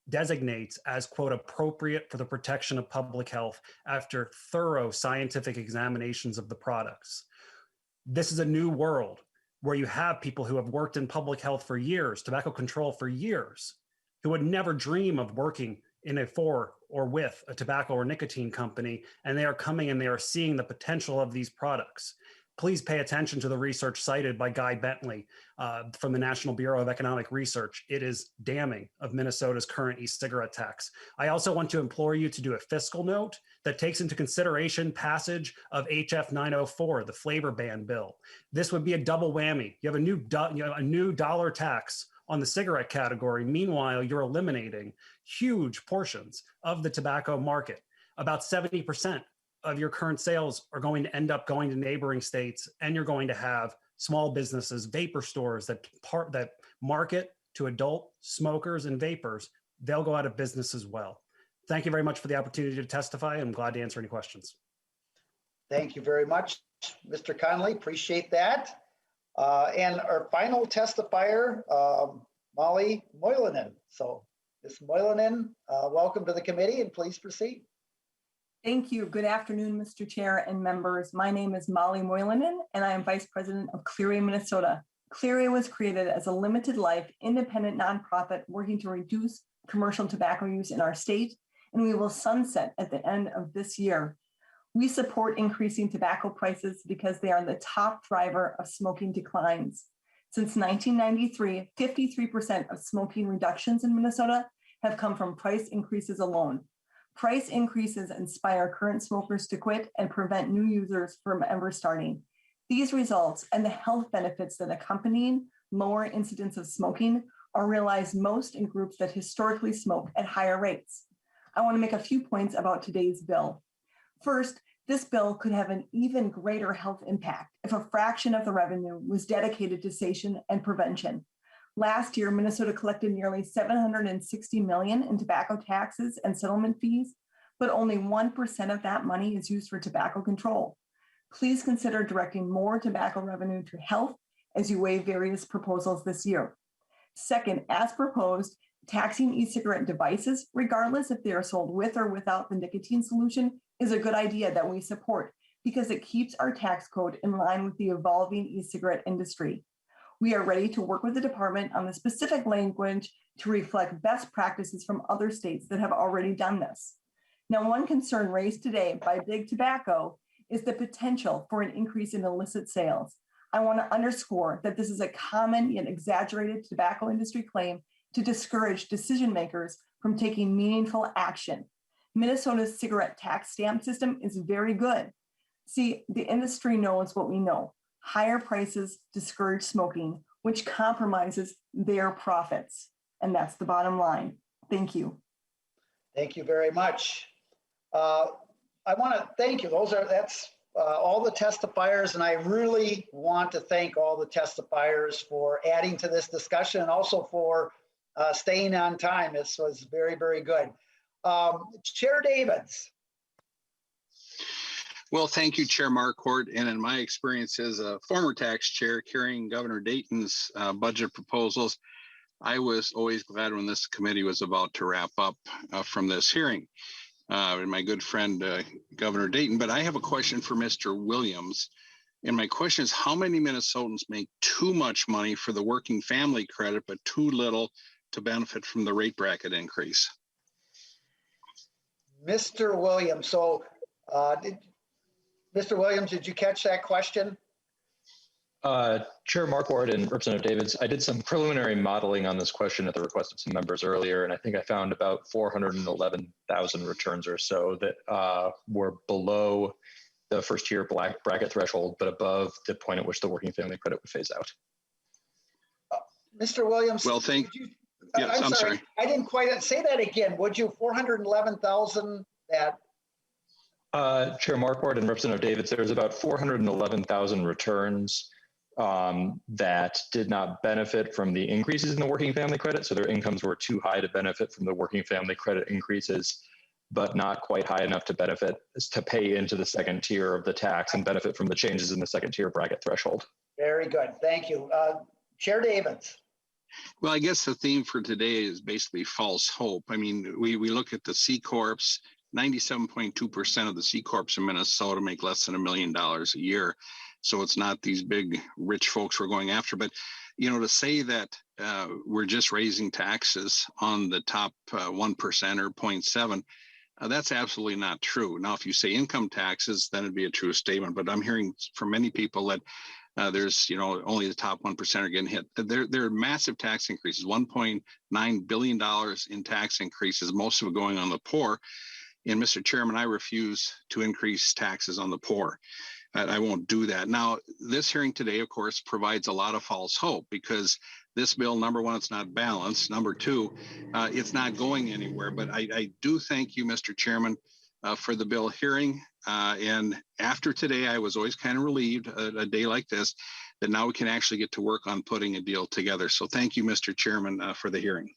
designates as, quote, appropriate for the protection of public health after thorough scientific examinations of the products. This is a new world where you have people who have worked in public health for years, tobacco control for years, who would never dream of working in a for or with a tobacco or nicotine company, and they are coming and they are seeing the potential of these products. Please pay attention to the research cited by Guy Bentley from the National Bureau of Economic Research. It is damning of Minnesota's current e-cigarette tax. I also want to implore you to do a fiscal note that takes into consideration passage of HF 904, the flavor ban bill. This would be a double whammy. You have a new dollar tax on the cigarette category. Meanwhile, you're eliminating huge portions of the tobacco market. About 70% of your current sales are going to end up going to neighboring states, and you're going to have small businesses, vapor stores that market to adult smokers and vapors. They'll go out of business as well. Thank you very much for the opportunity to testify. I'm glad to answer any questions. Thank you very much, Mr. Conley. Appreciate that. And our final testifier, Molly Moylanen. So, Ms. Moylanen, welcome to the committee, and please proceed. Thank you. Good afternoon, Mr. Chair and members. My name is Molly Moylanen, and I am Vice President of Cleary, Minnesota. Cleary was created as a limited life, independent nonprofit working to reduce commercial tobacco use in our state, and we will sunset at the end of this year. We support increasing tobacco prices because they are the top driver of smoking declines. Since 1993, 53% of smoking reductions in Minnesota have come from price increases alone. Price increases inspire current smokers to quit and prevent new users from ever starting. These results and the health benefits that accompany lower incidence of smoking are realized most in groups that historically smoke at higher rates. I want to make a few points about today's bill. First, this bill could have an even greater health impact if a fraction of the revenue was dedicated to cessation and prevention. Last year, Minnesota collected nearly $760 million in tobacco taxes and settlement fees, but only 1% of that money is used for tobacco control. Please consider directing more tobacco revenue to health as you weigh various proposals this year. Second, as proposed, taxing e-cigarette devices, regardless if they are sold with or without the nicotine solution, is a good idea that we support because it keeps our tax code in line with the evolving e-cigarette industry. We are ready to work with the department on the specific language to reflect best practices from other states that have already done this. Now, one concern raised today by Big Tobacco is the potential for an increase in illicit sales. I want to underscore that this is a common yet exaggerated tobacco industry claim to discourage decision makers from taking meaningful action. Minnesota's cigarette tax stamp system is very good. See, the industry knows what we know. Higher prices discourage smoking, which compromises their profits. And that's the bottom line. Thank you. Thank you very much. I want to thank you. That's all the testifiers, and I really want to thank all the testifiers for adding to this discussion and also for staying on time. This was very, very good. Chair Davids. Well, thank you, Chair Marquart. And in my experience as a former tax chair carrying Governor Dayton's budget proposals, I was always glad when this committee was about to wrap up from this hearing. And my good friend, Governor Dayton, but I have a question for Mr. Williams. And my question is, how many Minnesotans make too much money for the working family credit, but too little to benefit from the rate bracket increase? Mr. Williams, so Mr. Williams, did you catch that question? Chair Marquart and Representative Davids, I did some preliminary modeling on this question at the request of some members earlier, and I think I found about 411,000 returns or so that were below the first tier bracket threshold, but above the point at which the working family credit would phase out. Mr. Williams. Well, thank you. Yes, I'm sorry. I didn't quite say that again. Would you 411,000 that? Chair Marquart and Representative Davids, there's about 411,000 returns that did not benefit from the increases in the working family credit. So their incomes were too high to benefit from the working family credit increases, but not quite high enough to benefit to pay into the second tier of the tax and benefit from the changes in the second tier bracket threshold. Very good. Thank you. Chair Davids. Well, I guess the theme for today is basically false hope. I mean, we look at the C Corps, 97.2% of the C Corps in Minnesota make less than $1 million a year. So it's not these big rich folks we're going after. But, you know, to say that we're just raising taxes on the top 1% or 0.7, that's absolutely not true. Now, if you say income taxes, then it'd be a true statement. But I'm hearing from many people that there's, you know, only the top 1% are getting hit. There are massive tax increases, $1.9 billion in tax increases, most of it going on the poor. And Mr. Chairman, I refuse to increase taxes on the poor. I won't do that. Now, this hearing today, of course, provides a lot of false hope because this bill, number one, it's not balanced. Number two, it's not going anywhere. But I do thank you, Mr. Chairman, for the bill hearing. And after today, I was always kind of relieved a day like this that now we can actually get to work on putting a deal together. So thank you, Mr. Chairman, for the hearing.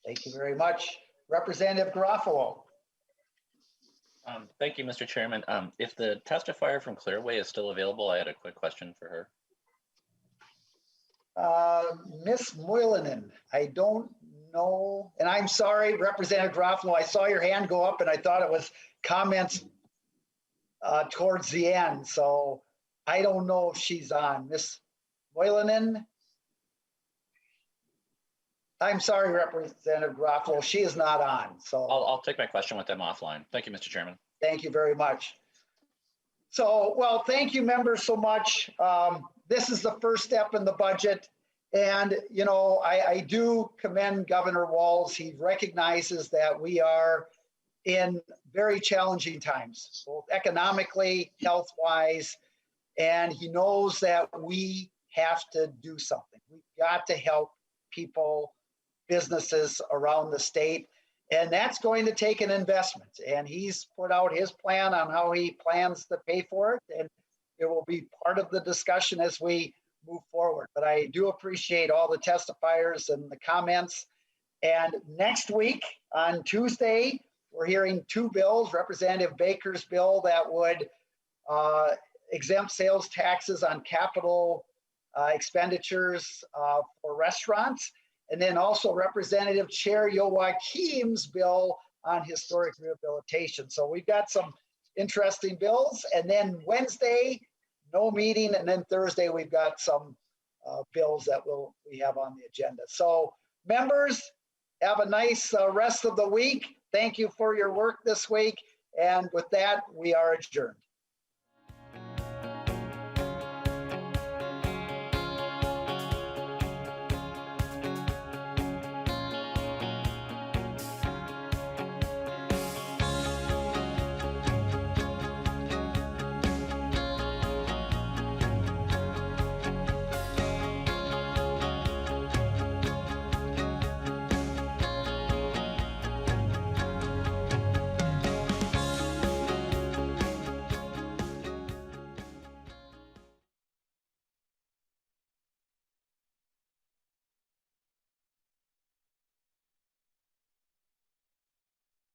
Thank you very much. Representative Garofalo. Thank you, Mr. Chairman. If the testifier from Clearway is still available, I had a quick question for her. Miss Moylanen, I don't know, and I'm sorry, Representative Garofalo, I saw your hand go up and I thought it was comments towards the end, so I don't know if she's on. Miss Moylanen? I'm sorry, Representative Garofalo, she is not on. So I'll take my question with them offline. Thank you, Mr. Chairman. Thank you very much. So, well, thank you, members, so much. This is the first step in the budget. And, you know, I do commend Governor Walz. He recognizes that we are in very challenging times, both economically, health-wise, and he knows that we have to do something. We've got to help people, businesses around the state, and that's going to take an investment. And he's put out his plan on how he plans to pay for it, and it will be part of the discussion as we move forward. But I do appreciate all the testifiers and the comments. And next week on Tuesday, we're hearing two bills, Representative Baker's bill that would exempt sales taxes on capital expenditures for restaurants. And then also Representative Chair Yoaquim's bill on historic rehabilitation. So we've got some interesting bills. And then Wednesday, no meeting. And then Thursday, we've got some bills that we have on the agenda. So members, have a nice rest of the week. Thank you for your work this week. And with that, we are adjourned.